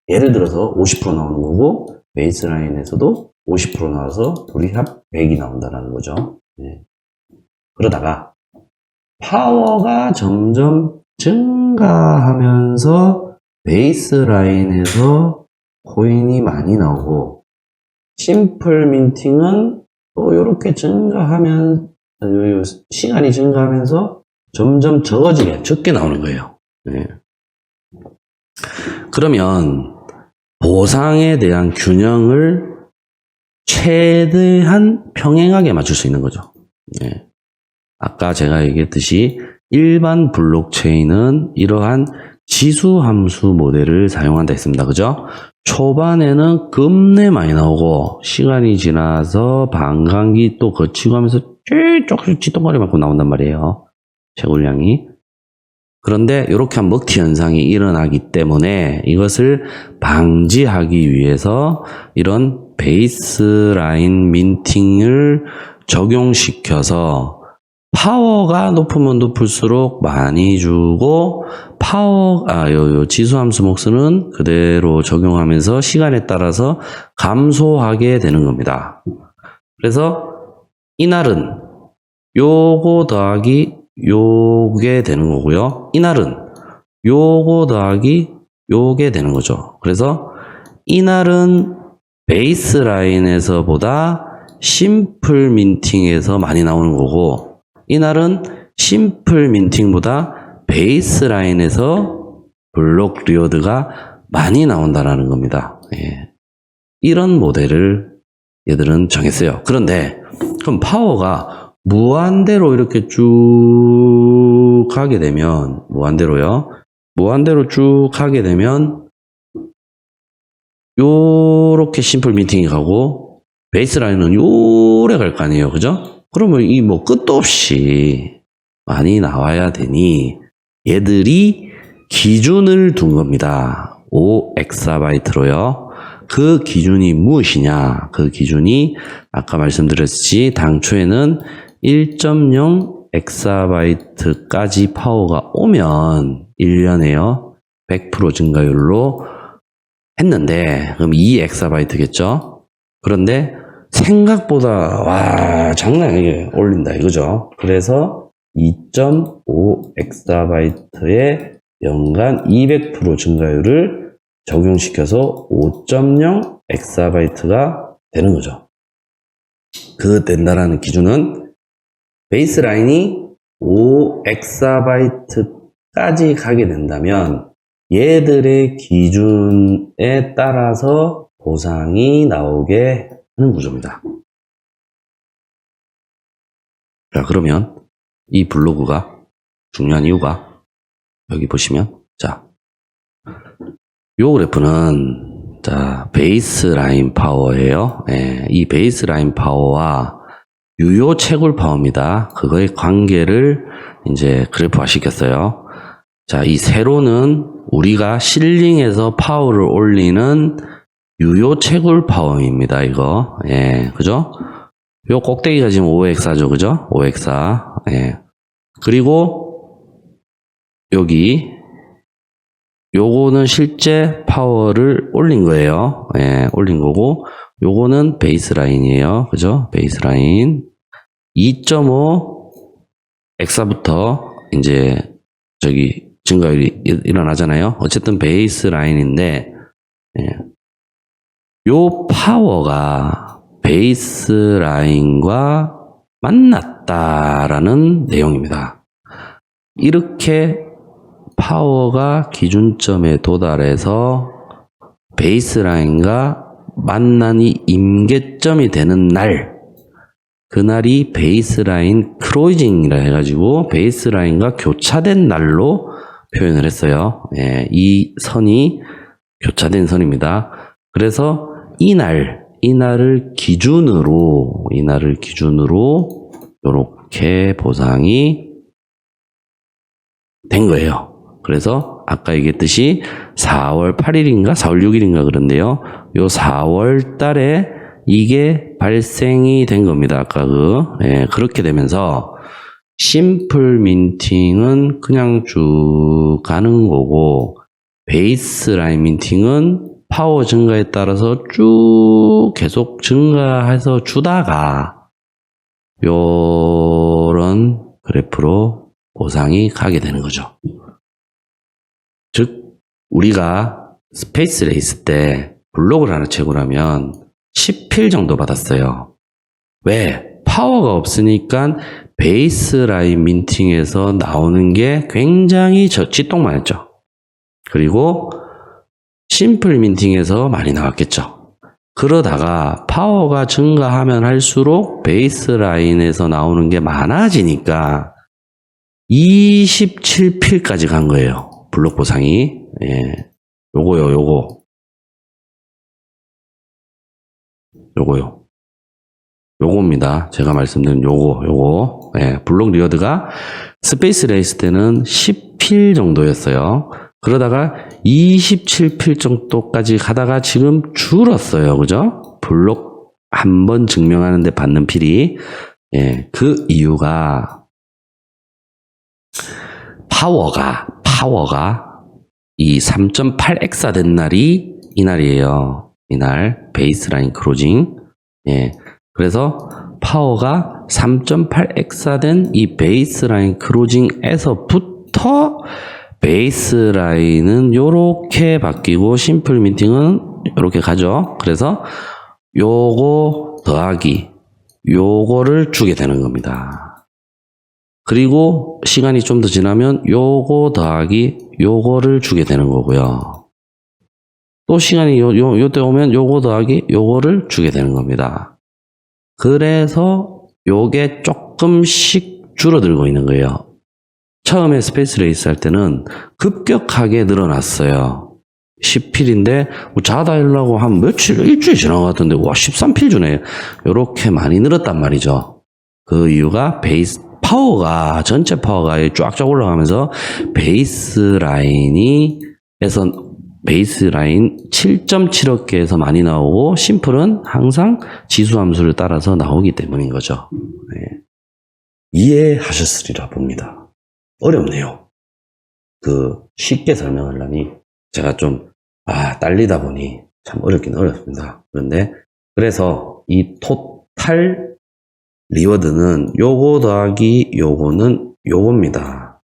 예를 들어서 50% 나오는 거고 베이스 라인에서도 50% 나와서 둘이 합 100이 나온다는 거죠. 네. 그러다가 파워가 점점 증가하면서 베이스 라인에서 코인이 많이 나오고 심플 민팅은 또 이렇게 증가하면 시간이 증가하면서 점점 적게 나오는 거예요. 네. 그러면 보상에 대한 균형을 최대한 평행하게 맞출 수 있는 거죠. 네. 아까 제가 얘기했듯이 일반 블록체인은 이러한 지수함수 모델을 사용한다 했습니다. 그죠? 초반에는 겁내 많이 나오고 시간이 지나서 반감기 또 거치고 하면서 조금씩 찌똥거리 맞고 나온단 말이에요. 채굴량이. 그런데 이렇게 한 먹튀 현상이 일어나기 때문에 이것을 방지하기 위해서 이런 베이스라인 민팅을 적용시켜서 파워가 높으면 높을수록 많이 주고 요 지수함수 몫은 그대로 적용하면서 시간에 따라서 감소하게 되는 겁니다. 그래서 이날은 요거 더하기 요게 되는 거고요. 이날은 요거 더하기 요게 되는 거죠. 그래서 이날은 베이스라인에서보다 심플 민팅에서 많이 나오는 거고 이날은 심플 민팅보다 베이스라인에서 블록 리워드가 많이 나온다는 겁니다. 예. 이런 모델을 얘들은 정했어요. 그런데 그럼 파워가 무한대로 이렇게 쭉 가게 되면 무한대로 쭉 가게 되면 요렇게 심플 민팅이 가고 베이스라인은 요래 갈 거 아니에요. 그죠? 그러면 이 뭐 끝도 없이 많이 나와야 되니 얘들이 기준을 둔 겁니다. 5엑사바이트로요. 그 기준이 무엇이냐? 그 기준이 아까 말씀드렸듯이 당초에는 1.0 엑사바이트까지 파워가 오면 1년에요. 100% 증가율로 했는데 그럼 2 엑사바이트겠죠? 그런데 생각보다 와 장난 아니게 올린다 이거죠. 그래서 2.5 엑사바이트의 연간 200% 증가율을 적용시켜서 5.0 엑사바이트가 되는 거죠. 그 된다라는 기준은 베이스라인이 5 엑사바이트까지 가게 된다면 얘들의 기준에 따라서 보상이 나오게 하는 구조입니다. 자, 그러면 이 블로그가 중요한 이유가 여기 보시면 요 그래프는 베이스라인 파워예요. 예, 이 베이스라인 파워와 유효 채굴 파워입니다. 그거의 관계를 이제 그래프화 시켰어요. 자, 이 세로는 우리가 실링해서 파워를 올리는 유효 채굴 파워입니다. 이거. 예, 그죠? 요 꼭대기가 지금 5엑사죠. 그죠? 5엑사. 예. 그리고 여기 요거는 실제 파워를 올린 거예요. 예, 올린 거고 요거는 베이스라인이에요. 그죠? 베이스라인 2.5 엑사부터 이제 증가율이 일어나잖아요. 어쨌든 베이스라인인데 예. 요 파워가 베이스라인과 만났다라는 내용입니다. 이렇게 파워가 기준점에 도달해서 베이스라인과 만나니 임계점이 되는 날, 그날이 베이스라인 크로이징이라 해가지고 베이스라인과 교차된 날로 표현을 했어요. 예, 이 선이 교차된 선입니다. 그래서 이날을 기준으로 이렇게 보상이 된 거예요. 그래서 아까 얘기했듯이 4월 8일인가 4월 6일인가 그런데요. 요 4월 달에 이게 발생이 된 겁니다. 아까 그렇게 되면서 심플 민팅은 그냥 쭉 가는 거고 베이스라인 민팅은 파워 증가에 따라서 쭉 계속 증가해서 주다가 요런 그래프로 보상이 가게 되는 거죠. 즉 우리가 스페이스 레이스 때 블록을 하나 채굴하면 10필 정도 받았어요. 왜? 파워가 없으니까 베이스라인 민팅에서 나오는 게 굉장히 찌똥만했죠. 그리고 심플 민팅에서 많이 나왔겠죠. 그러다가 파워가 증가하면 할수록 베이스라인에서 나오는 게 많아지니까 27필까지 간 거예요. 블록 보상이. 예. 요겁니다. 제가 말씀드린 요거. 예. 블록 리워드가 스페이스 레이스 때는 10필 정도였어요. 그러다가 27필 정도까지 가다가 지금 줄었어요. 그죠? 블록 한 번 증명하는데 받는 필이. 예. 그 이유가 파워가 이 3.8엑사 된 날이 이날이에요. 이날 베이스라인 크로징. 예. 그래서 파워가 3.8엑사 된 이 베이스라인 크로징에서부터 베이스라인은 요렇게 바뀌고 심플 민팅은 요렇게 가죠. 그래서 요거 더하기 요거를 주게 되는 겁니다. 그리고 시간이 좀 더 지나면 요거 더하기 요거를 주게 되는 거고요. 또 시간이 요때 오면 요거 더하기 요거를 주게 되는 겁니다. 그래서 요게 조금씩 줄어들고 있는 거예요. 처음에 스페이스 레이스 할 때는 급격하게 늘어났어요. 10필인데 자다 일라고 한 일주일 지난 것 같은데 와 13필 주네. 요렇게 많이 늘었단 말이죠. 그 이유가 파워가 전체 파워가 쫙쫙 올라가면서 베이스라인 7.7억 개에서 많이 나오고 심플은 항상 지수 함수를 따라서 나오기 때문인 거죠. 네. 이해하셨으리라 봅니다. 어렵네요. 쉽게 설명하려니 제가 좀 딸리다 보니 참 어렵긴 어렵습니다. 그래서 이 토탈 리워드는 요거 더하기 요거는 요겁니다.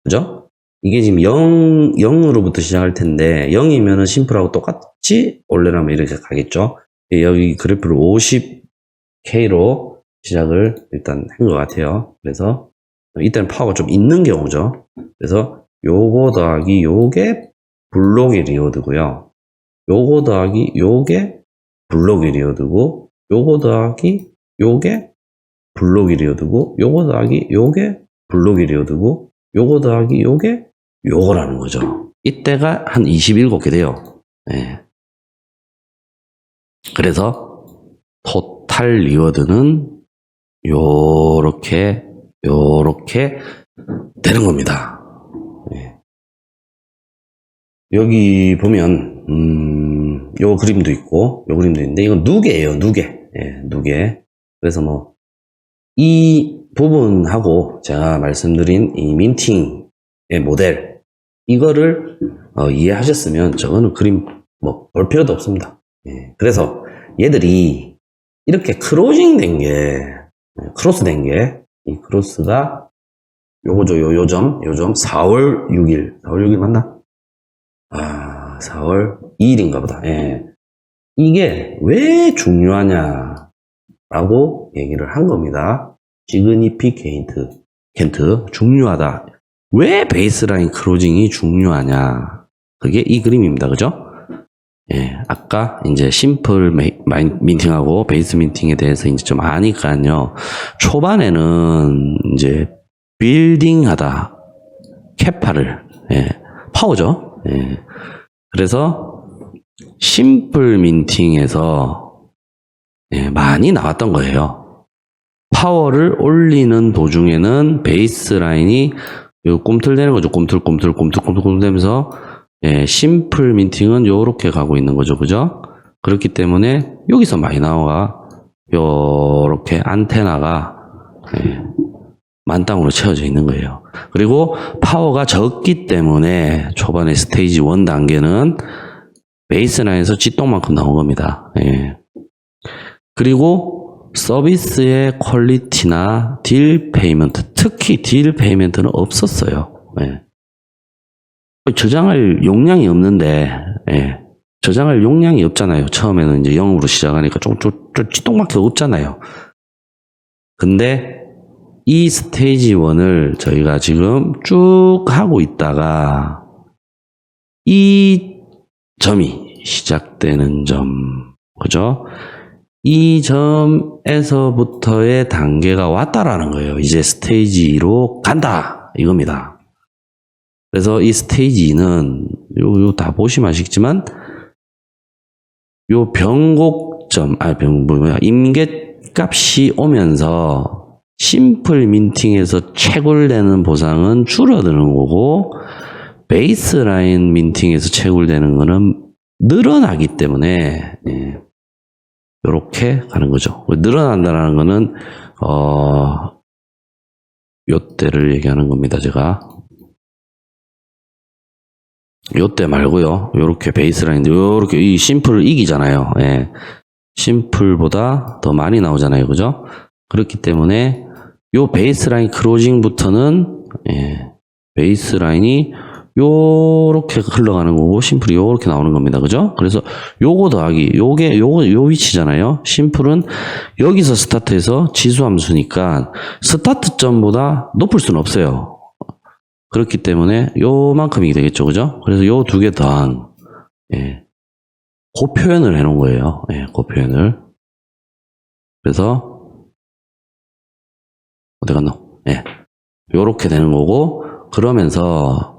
그죠? 이게 지금 0으로부터 시작할 텐데 0이면은 심플하고 똑같이 올려나면 이렇게 가겠죠? 여기 그래프를 50K로 시작을 일단 한 것 같아요. 그래서 이때는 파워가 좀 있는 경우죠. 그래서 요거 더하기 요게 블록의 리워드고요. 요거 더하기 요게 블록의 리워드고 요거 더하기 요게 블록이 리워드고 요거 더하기 요게 블록이 리워드고 요거 더하기 요게 요거라는 거죠. 이때가 한 27개 돼요. 네. 그래서 토탈 리워드는 요렇게 되는 겁니다. 네. 여기 보면 요 그림도 있고 요 그림도 있는데 이건 누계예요. 누계. 그래서 이 부분하고 제가 말씀드린 이 민팅의 모델 이거를 이해하셨으면 저거는 그림 볼 필요도 없습니다. 예. 그래서 얘들이 이렇게 크로스 된 게 이 크로스가 요거죠. 요점 4월 6일 맞나? 4월 2일인가 보다. 예. 이게 왜 중요하냐라고 얘기를 한 겁니다. 시그니피켄트 중요하다. 왜 베이스라인 크로징이 중요하냐? 그게 이 그림입니다. 그죠? 예, 아까 이제 심플 민팅하고 베이스 민팅에 대해서 이제 좀 아니까요. 초반에는 이제 빌딩하다. 캐파를, 파워죠. 예. 그래서 심플 민팅에서 많이 나왔던 거예요. 파워를 올리는 도중에는 베이스라인이 꿈틀대는 거죠. 꿈틀 되면서 심플 민팅은 요렇게 가고 있는 거죠. 그죠? 그렇기 때문에 여기서 많이 나와 요렇게 안테나가 만땅으로 채워져 있는 거예요. 그리고 파워가 적기 때문에 초반에 스테이지 1 단계는 베이스라인에서 찌똥만큼 나온 겁니다. 그리고 서비스의 퀄리티나 딜 페이먼트, 특히 딜 페이먼트는 없었어요. 저장할 용량이 없는데, 저장할 용량이 없잖아요. 처음에는 이제 0으로 시작하니까 좀 찌똥밖에 없잖아요. 근데 이 스테이지 1을 저희가 지금 쭉 하고 있다가 이 점이 시작되는 점, 그죠? 이 점에서부터의 단계가 왔다라는 거예요. 이제 스테이지 2로 간다 이겁니다. 그래서 이 스테이지 2는 요 다 보시면 아시겠지만 요 변곡점, 임계값이 오면서 심플 민팅에서 채굴되는 보상은 줄어드는 거고 베이스라인 민팅에서 채굴되는 거는 늘어나기 때문에 이렇게 가는 거죠. 늘어난다는 거는 요때를 얘기하는 겁니다. 제가 요때 말고요. 요렇게 베이스라인인데 요렇게 이 심플을 이기잖아요. 예. 심플보다 더 많이 나오잖아요. 그죠? 그렇기 때문에 요 베이스라인 크로징부터는 베이스라인이 요렇게 흘러가는 거고 심플이 요렇게 나오는 겁니다. 그죠? 그래서 요거 더하기 요 위치잖아요. 심플은 여기서 스타트해서 지수함수니까 스타트점보다 높을 수는 없어요. 그렇기 때문에 요만큼이 되겠죠. 그죠? 그래서 요 두 개 더한 그 표현을 해 놓은 거예요. 그 표현을. 그래서 어디 갔노? 요렇게 되는 거고 그러면서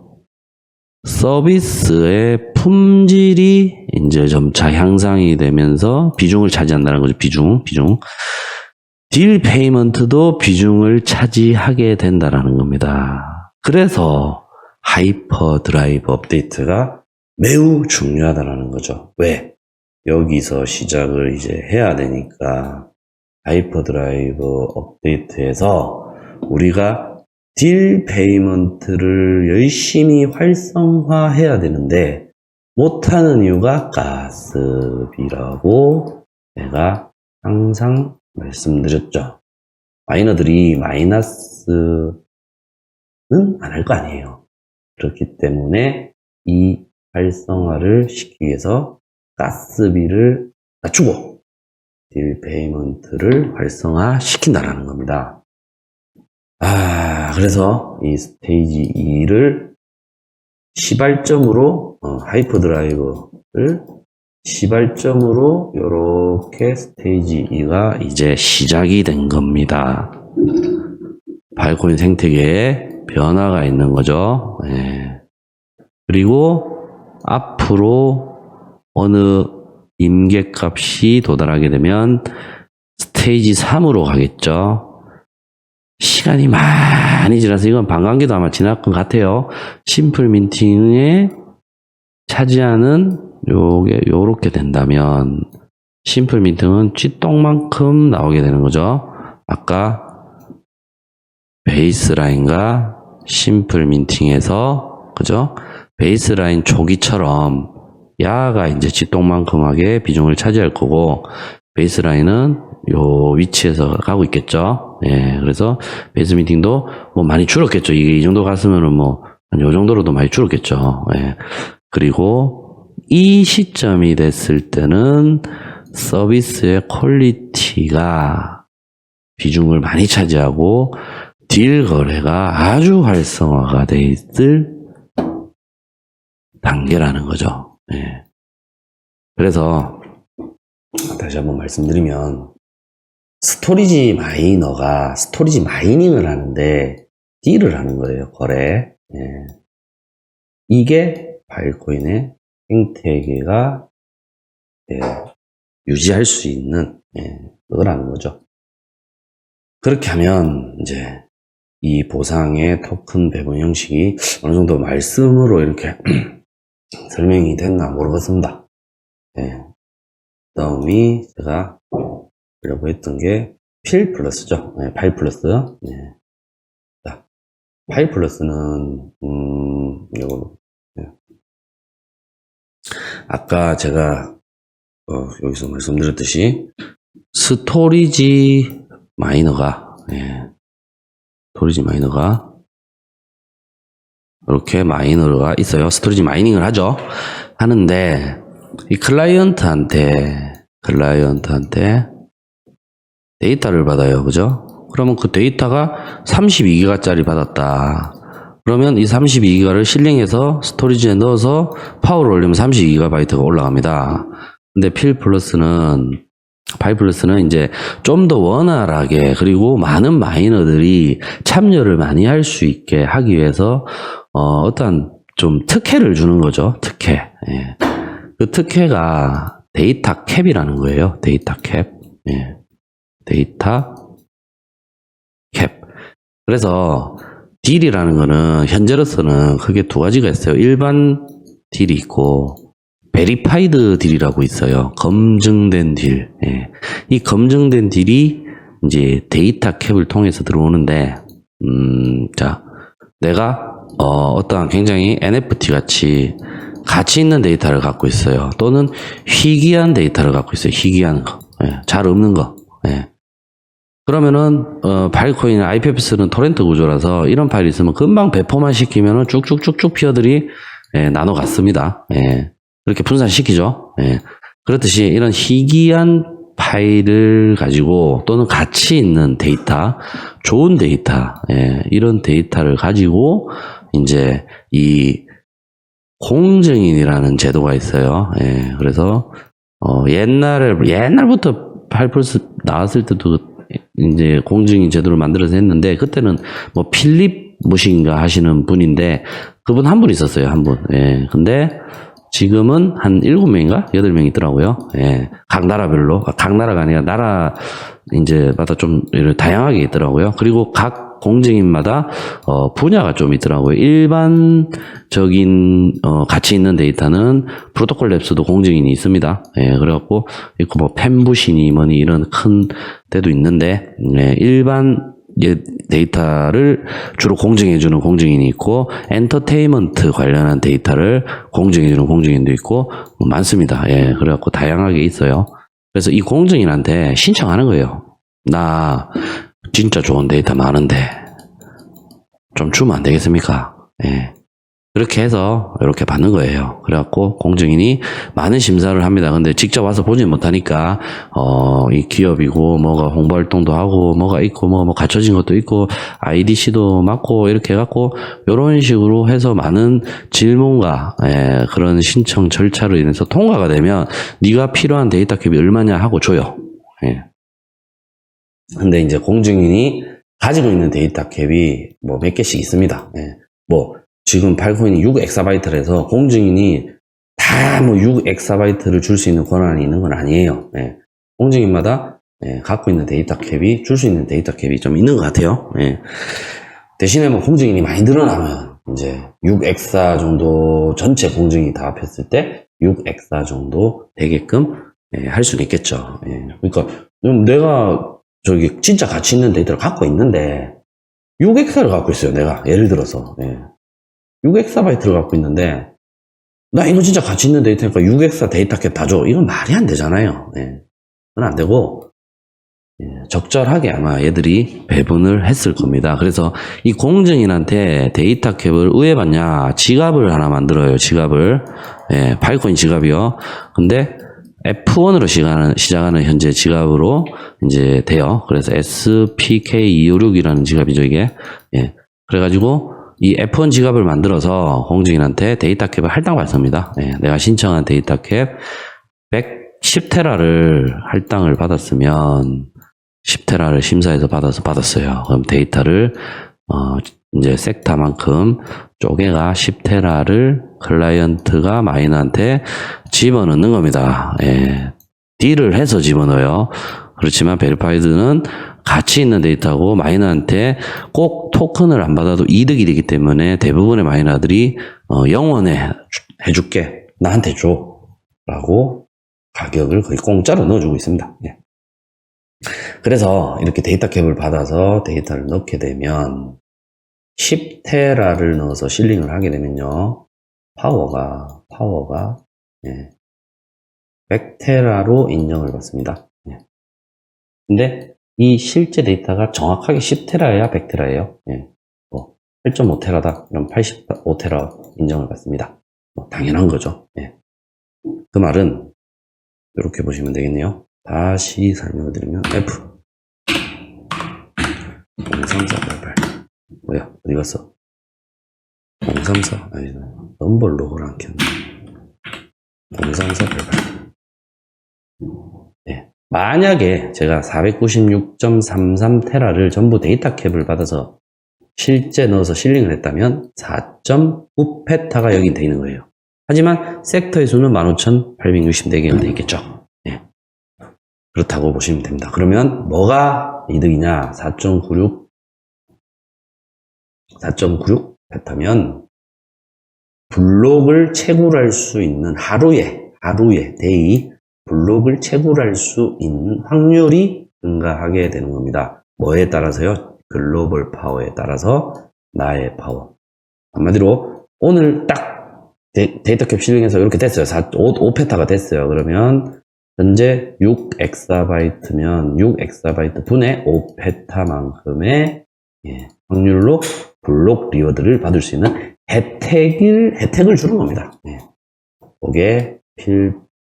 서비스의 품질이 이제 점차 향상이 되면서 비중을 차지한다는 거죠. 비중. 딜 페이먼트도 비중을 차지하게 된다라는 겁니다. 그래서 하이퍼 드라이브 업데이트가 매우 중요하다라는 거죠. 왜? 여기서 시작을 이제 해야 되니까 하이퍼 드라이브 업데이트에서 우리가 딜 페이먼트를 열심히 활성화해야 되는데 못하는 이유가 가스비라고 내가 항상 말씀드렸죠. 마이너들이 마이너스는 안 할 거 아니에요. 그렇기 때문에 이 활성화를 시키기 위해서 가스비를 낮추고 딜 페이먼트를 활성화시킨다라는 겁니다. 그래서 이 스테이지 2를 시발점으로 하이퍼드라이브를 시발점으로 이렇게 스테이지 2가 이제 시작이 된 겁니다. 발코인 생태계에 변화가 있는 거죠. 그리고 앞으로 어느 임계값이 도달하게 되면 스테이지 3으로 가겠죠. 시간이 많이 지나서 이건 반감기도 아마 지날 것 같아요. 심플 민팅에 차지하는 요게 요렇게 된다면 심플 민팅은 쥐똥만큼 나오게 되는 거죠. 아까 베이스라인과 심플 민팅에서 그죠? 베이스라인 초기처럼 야가 이제 쥐똥만큼하게 비중을 차지할 거고 베이스라인은 요 위치에서 가고 있겠죠. 그래서 베이스 미팅도 뭐 많이 줄었겠죠. 이게 이 정도 갔으면은 뭐 한 요 정도로도 많이 줄었겠죠. 그리고 이 시점이 됐을 때는 서비스의 퀄리티가 비중을 많이 차지하고 딜 거래가 아주 활성화가 돼 있을 단계라는 거죠. 그래서 다시 한번 말씀드리면 스토리지 마이너가 스토리지 마이닝을 하는데 딜을 하는 거예요. 거래. 이게 바이코인의 생태계가 유지할 수 있는 그거라는 거죠. 그렇게 하면 이제 이 보상의 토큰 배분 형식이 어느 정도 말씀으로 이렇게 설명이 됐나 모르겠습니다. 다음이 제가 하려고 했던 게 필 플러스죠. 파이 플러스. 자, 파이 플러스는 이거 아까 제가 여기서 말씀드렸듯이 스토리지 마이너가 스토리지 마이너가 이렇게 마이너가 있어요. 스토리지 마이닝을 하는데 이 클라이언트한테 데이터를 받아요. 그죠? 그러면 그 데이터가 32기가짜리 받았다. 그러면 이 32기가를 실링해서 스토리지에 넣어서 파워를 올리면 32기가바이트가 올라갑니다. 근데 파이 플러스는 이제 좀 더 원활하게 그리고 많은 마이너들이 참여를 많이 할 수 있게 하기 위해서 어떠한 좀 특혜를 주는 거죠. 특혜. 예. 그 특혜가 데이터 캡이라는 거예요. 데이터 캡. 예. 데이터 캡. 그래서 딜이라는 거는 현재로서는 크게 두 가지가 있어요. 일반 딜이 있고 베리파이드 딜이라고 있어요. 검증된 딜. 예. 이 검증된 딜이 이제 데이터 캡을 통해서 들어오는데, 자, 내가 어떠한 굉장히 NFT 같이 가치 있는 데이터를 갖고 있어요. 또는 희귀한 데이터를 갖고 있어요. 희귀한 거. 예. 잘 없는 거. 예. 그러면은 파일코인 IPFS는 토렌트 구조라서 이런 파일이 있으면 금방 배포만 시키면은 쭉쭉쭉쭉 피어들이 나눠 갔습니다. 예. 그렇게 분산시키죠. 예. 그렇듯이 이런 희귀한 파일을 가지고 또는 가치 있는 데이터, 좋은 데이터, 예. 이런 데이터를 가지고 이제 이 공증인이라는 제도가 있어요. 예. 그래서 옛날부터 파이플스 나왔을 때도 이제 공증인 제도를 만들어서 했는데 그때는 뭐 필립 무신가 하시는 분인데 그분 한 분 있었어요. 한 분. 예. 근데 지금은 한 7명인가? 8명 있더라고요. 예. 각 나라별로. 각 나라가 아니라 나라, 마다 좀, 다양하게 있더라고요. 그리고 각 공증인마다, 분야가 좀 있더라고요. 일반적인, 가치 있는 데이터는 프로토콜 랩스도 공증인이 있습니다. 예. 그래갖고, 있고 뭐, 펜부시니 뭐니 이런 큰 데도 있는데, 예. 일반, 데이터를 주로 공증해주는 공증인이 있고 엔터테인먼트 관련한 데이터를 공증해주는 공증인도 있고 많습니다. 예, 그래갖고 다양하게 있어요. 그래서 이 공증인한테 신청하는 거예요. 나 진짜 좋은 데이터 많은데 좀 주면 안 되겠습니까? 예. 그렇게 해서 이렇게 받는 거예요. 그래갖고 공증인이 많은 심사를 합니다. 근데 직접 와서 보지 못하니까 이 기업이고 뭐가 홍보 활동도 하고 뭐가 있고 뭐 갖춰진 것도 있고 IDC도 맞고 이렇게 해갖고 이런 식으로 해서 많은 질문과 그런 신청 절차로 인해서 통과가 되면 네가 필요한 데이터 캡이 얼마냐 하고 줘요. 예. 근데 이제 공증인이 가지고 있는 데이터 캡이 뭐 몇 개씩 있습니다. 예. 뭐 지금 파일코인이 6엑사바이트라서 공증인이 다 뭐 6엑사바이트를 줄 수 있는 권한이 있는 건 아니에요. 예. 공증인마다 갖고 있는 데이터 캡이 줄 수 있는 데이터 캡이 좀 있는 것 같아요. 예. 대신에 뭐 공증인이 많이 늘어나면 이제 6엑사 정도 전체 공증이 다 합했을 때 6엑사 정도 되게끔 할 수는 있겠죠. 예. 그러니까 내가 저기 진짜 가치 있는 데이터를 갖고 있는데 6엑사를 갖고 있어요. 내가 예를 들어서 6엑사바이트를 갖고 있는데 나 이거 진짜 가치 있는 데이터니까 6엑사 데이터캡 다 줘. 이건 말이 안 되잖아요. 예. 그건 안 되고 적절하게 아마 얘들이 배분을 했을 겁니다. 그래서 이 공증인한테 데이터캡을 왜 받냐? 지갑을 하나 만들어요. 지갑을. 파일코인 지갑이요. 근데 F1으로 시작하는 현재 지갑으로 이제 돼요. 그래서 SPK256이라는 지갑이죠, 이게. 예. 그래가지고 이 F1 지갑을 만들어서 공증인한테 데이터캡을 할당받습니다. 예. 내가 신청한 데이터캡 110테라를 할당을 받았으면 10테라를 심사해서 받았어요. 그럼 데이터를 이제 섹타만큼 쪼개가 10테라를 클라이언트가 마이너한테 집어넣는 겁니다. 예. 딜을 해서 집어넣어요. 그렇지만 베리파이드는 가치 있는 데이터고 마이너한테 꼭 토큰을 안 받아도 이득이 되기 때문에 대부분의 마이너들이 영원해 해줄게. 나한테 줘. 라고 가격을 거의 공짜로 넣어주고 있습니다. 예. 그래서 이렇게 데이터캡을 받아서 데이터를 넣게 되면 10테라를 넣어서 실링을 하게 되면요. 파워가 100테라로 인정을 받습니다. 예. 근데 이 실제 데이터가 정확하게 10테라야 100테라예요. 예. 8.5테라다. 그럼 85테라 인정을 받습니다. 당연한 거죠. 예. 그 말은 이렇게 보시면 되겠네요. 다시 설명을 드리면 F 03488. 뭐야, 어디 갔어? 034, 아니, 넘버 로그를 안 켰네. 03488. 네. 만약에 제가 496.33테라를 전부 데이터 캡을 받아서 실제 넣어서 실링을 했다면 4.9페타가 여기 돼 있는 거예요. 하지만 섹터의 수는 15,864개가 돼 있겠죠. 네. 그렇다고 보시면 됩니다. 그러면 뭐가 이득이냐? 4.96 페타면 블록을 채굴할 수 있는 하루에 데이 블록을 채굴할 수 있는 확률이 증가하게 되는 겁니다. 뭐에 따라서요? 글로벌 파워에 따라서 나의 파워. 한마디로 오늘 딱 데이터 캡 실링해서 이렇게 됐어요. 5페타가 됐어요. 그러면 현재 6엑사바이트면 6엑사바이트 분의 5페타만큼의 확률로 블록 리워드를 받을 수 있는 혜택을 주는 겁니다. 그게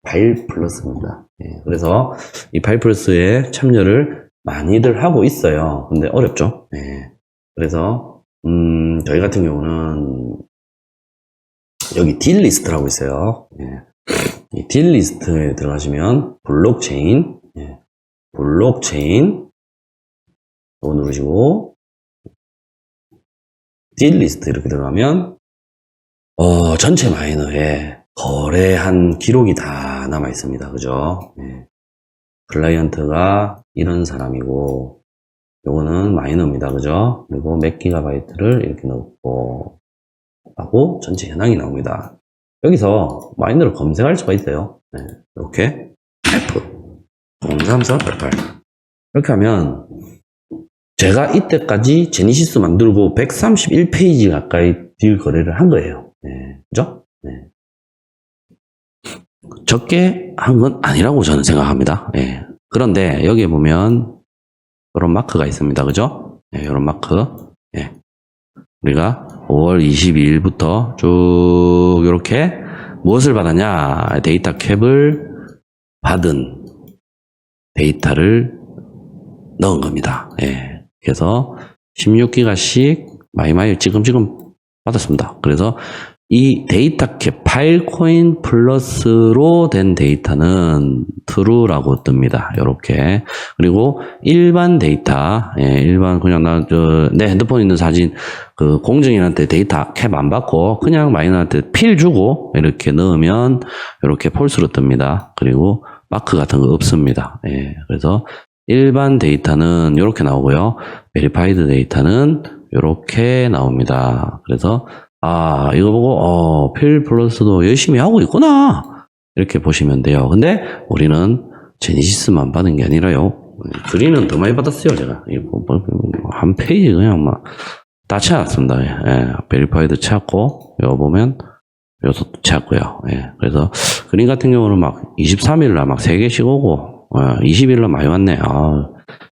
파일 플러스입니다. 그래서 이 파일 플러스에 참여를 많이들 하고 있어요. 근데 어렵죠. 그래서 저희 같은 경우는 여기 딜 리스트라고 있어요. 이 딜 리스트에 들어가시면 블록체인 또 누르시고 딜 리스트 이렇게 들어가면 전체 마이너에 거래한 기록이 다 남아 있습니다. 그죠? 클라이언트가 이런 사람이고 요거는 마이너입니다. 그죠? 그리고 몇 기가바이트를 이렇게 넣고 하고 전체 현황이 나옵니다. 여기서 마이너를 검색할 수가 있어요. 이렇게 F 03488 이렇게 하면 제가 이때까지 제니시스 만들고 131페이지 가까이 딜 거래를 한 거예요. 그죠? 적게 한 건 아니라고 저는 생각합니다. 그런데 여기에 보면 이런 마크가 있습니다. 그죠? 이런 마크. 우리가 5월 22일부터 쭉 이렇게 무엇을 받았냐? 데이터 캡을 받은 데이터를 넣은 겁니다. 그래서 16기가씩 마이마이 지금 받았습니다. 그래서 이 데이터 캡 파일코인 플러스로 된 데이터는 true라고 뜹니다. 이렇게. 그리고 일반 데이터, 일반 그냥 내 핸드폰에 있는 사진 그 공증인한테 데이터 캡 안 받고 그냥 마이너한테 필 주고 이렇게 넣으면 이렇게 폴스로 뜹니다. 그리고 마크 같은 거 없습니다. 그래서 일반 데이터는 이렇게 나오고요. 베리파이드 데이터는 이렇게 나옵니다. 그래서 이거 보고 필 플러스도 열심히 하고 있구나 이렇게 보시면 돼요. 근데 우리는 제니시스만 받은 게 아니라요. 그린은 더 많이 받았어요. 제가 한 페이지 그냥 막 다 채웠습니다. 베리파이드 채웠고 이거 보면 요것도 채웠고요. 그래서 그린 같은 경우는 막 23일날 막 3개씩 오고 20일날 많이 왔네.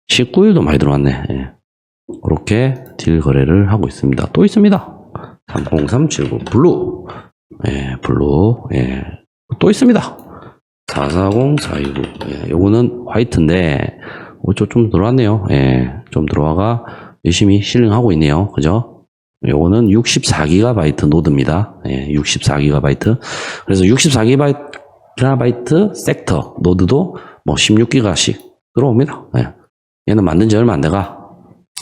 19일도 많이 들어왔네. 그렇게 딜 거래를 하고 있습니다. 또 있습니다. 30379 블루. 블루. 또 있습니다. 440429. 요거는 화이트인데 좀 들어왔네요. 좀 들어와가 열심히 실링하고 있네요. 그죠? 요거는 64GB 노드입니다. 64GB. 그래서 64GB 섹터 노드도 뭐 16기가씩 들어옵니다. 얘는 만든 지 얼마 안 돼가.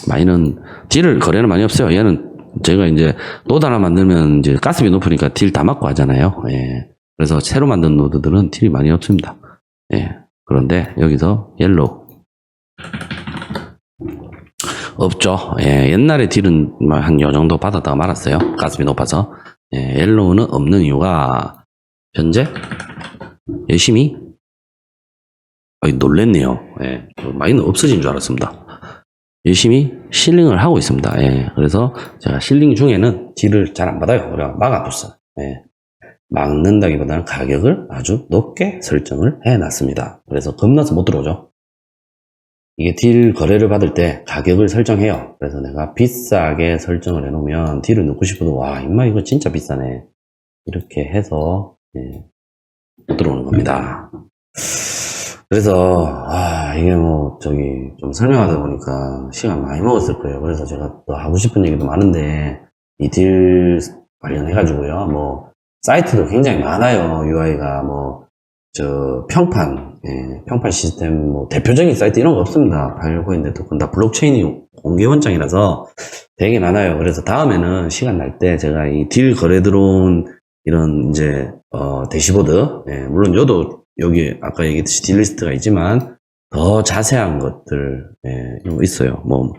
많이는 딜을 거래는 많이 없어요. 얘는 제가 이제 노드 하나 만들면 이제 가스비 높으니까 딜 다 맞고 하잖아요. 그래서 새로 만든 노드들은 딜이 많이 없습니다. 그런데 여기서 옐로우 없죠. 옛날에 딜은 한 요 정도 받았다가 말았어요. 가스비 높아서. 옐로우는 없는 이유가 현재 열심히 놀랬네요. 많이는 없어진 줄 알았습니다. 열심히 실링을 하고 있습니다. 그래서 제가 실링 중에는 딜을 잘 안 받아요. 그래 막아뒀어요. 막는다기보다는 가격을 아주 높게 설정을 해놨습니다. 그래서 겁나서 못 들어오죠. 이게 딜 거래를 받을 때 가격을 설정해요. 그래서 내가 비싸게 설정을 해놓으면 딜을 넣고 싶어도 와 임마 이거 진짜 비싸네 이렇게 해서 못 들어오는 겁니다. 그래서, 이게 뭐, 좀 설명하다 보니까 시간 많이 먹었을 거예요. 그래서 제가 또 하고 싶은 얘기도 많은데, 이 딜 관련해가지고요. 뭐, 사이트도 굉장히 많아요. UI가 뭐, 평판, 평판 시스템, 뭐, 대표적인 사이트 이런 거 없습니다. 파일코인 네트워크는 다 블록체인이 공개 원장이라서 되게 많아요. 그래서 다음에는 시간 날 때 제가 이 딜 거래 들어온 이런 이제, 대시보드, 물론 저도 여기 아까 얘기했듯이 딜리스트가 있지만 더 자세한 것들 있어요. 뭐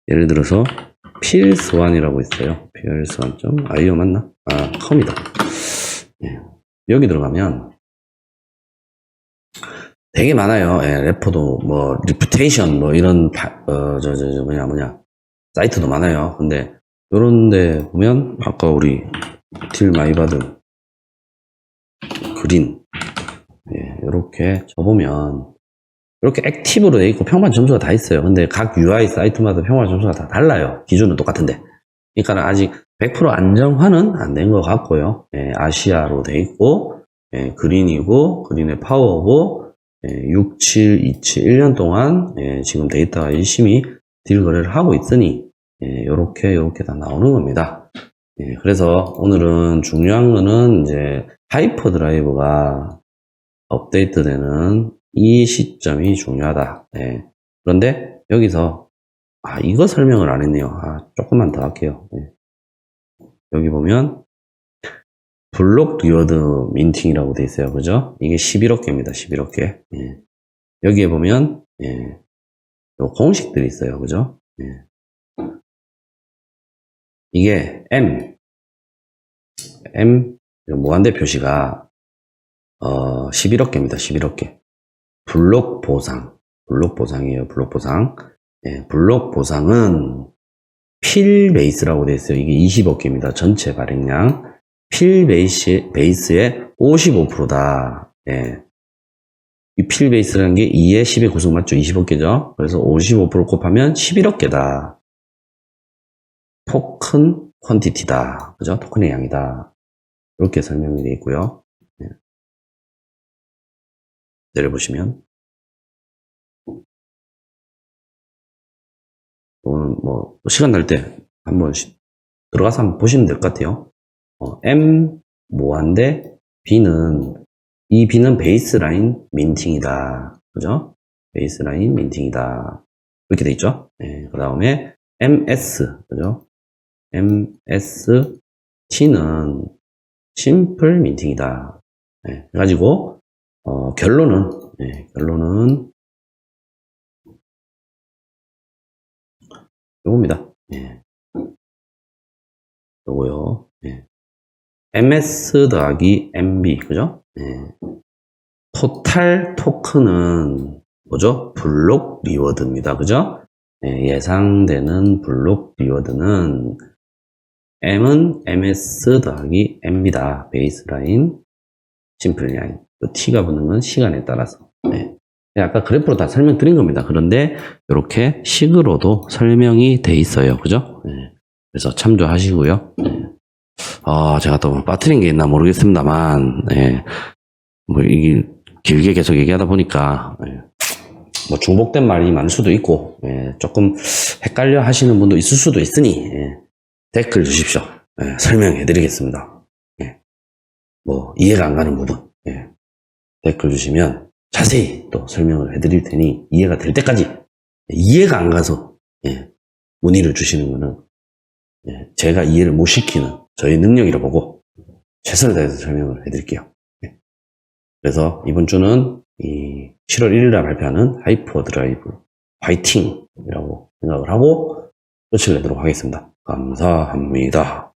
예를 들어서 필스완이라고 있어요. 필스완.io 맞나? 컴이다. 여기 들어가면 되게 많아요. 레포도 뭐 리퓨테이션 뭐 이런 사이트도 많아요. 근데 요런데 보면 아까 우리 딜 많이 받은 그린 이렇게 쳐보면 이렇게 액티브로 돼 있고 평판 점수가 다 있어요. 근데 각 UI 사이트마다 평판 점수가 다 달라요. 기준은 똑같은데. 그러니까 아직 100% 안정화는 안 된 것 같고요. 아시아로 돼 있고 그린이고 그린의 파워고 6, 7, 2, 7, 1년 동안 지금 데이터가 열심히 딜 거래를 하고 있으니 요렇게 다 나오는 겁니다. 그래서 오늘은 중요한 거는 이제 하이퍼 드라이브가 업데이트되는 이 시점이 중요하다. 그런데 여기서 이거 설명을 안 했네요. 조금만 더 할게요. 여기 보면 블록 리워드 민팅이라고 돼 있어요. 그죠? 이게 11억 개입니다. 11억 개. 여기에 보면 요 공식들이 있어요. 그죠? 이게 M 무한대 표시가 11억 개입니다. 11억 개. 블록 보상이에요. 블록 보상. 블록 보상은 필 베이스라고 되어 있어요. 이게 20억 개입니다. 전체 발행량. 필 베이스의 55%다. 이 필 베이스라는 게 2의 10의 구성 맞죠? 20억 개죠? 그래서 55% 곱하면 11억 개다. 토큰 퀀티티다. 그죠? 토큰의 양이다. 이렇게 설명이 되어 있고요. 내려보시면 오늘 뭐 시간 날 때 한번 들어가서 한번 보시면 될 것 같아요. M 모한데 이 B는 베이스라인 민팅이다. 그죠? 베이스라인 민팅이다. 이렇게 돼 있죠? 그 다음에 MS, 그죠? MS T는 심플 민팅이다. 그래가지고 결론은 요겁니다. 요거요. MS 더하기 MB, 그죠? 토탈 토큰은 뭐죠? 블록 리워드입니다. 그죠? 예상되는 블록 리워드는 M은 MS 더하기 M이다. 베이스라인, 심플 라인. T가 붙는 건 시간에 따라서. 아까 그래프로 다 설명드린 겁니다. 그런데 이렇게 식으로도 설명이 돼 있어요. 그죠? 그래서 참조하시고요. 제가 또 빠뜨린 게 있나 모르겠습니다만, 뭐 이게 길게 계속 얘기하다 보니까 뭐 중복된 말이 많을 수도 있고 조금 헷갈려 하시는 분도 있을 수도 있으니 댓글 주십시오. 설명해 드리겠습니다. 뭐 이해가 안 가는 부분 댓글 주시면 자세히 또 설명을 해드릴 테니 이해가 될 때까지 이해가 안 가서 문의를 주시는 거는 제가 이해를 못 시키는 저의 능력이라 보고 최선을 다해서 설명을 해드릴게요. 그래서 이번 주는 이 7월 1일에 발표하는 하이퍼 드라이브 화이팅이라고 생각을 하고 끝을 내도록 하겠습니다. 감사합니다.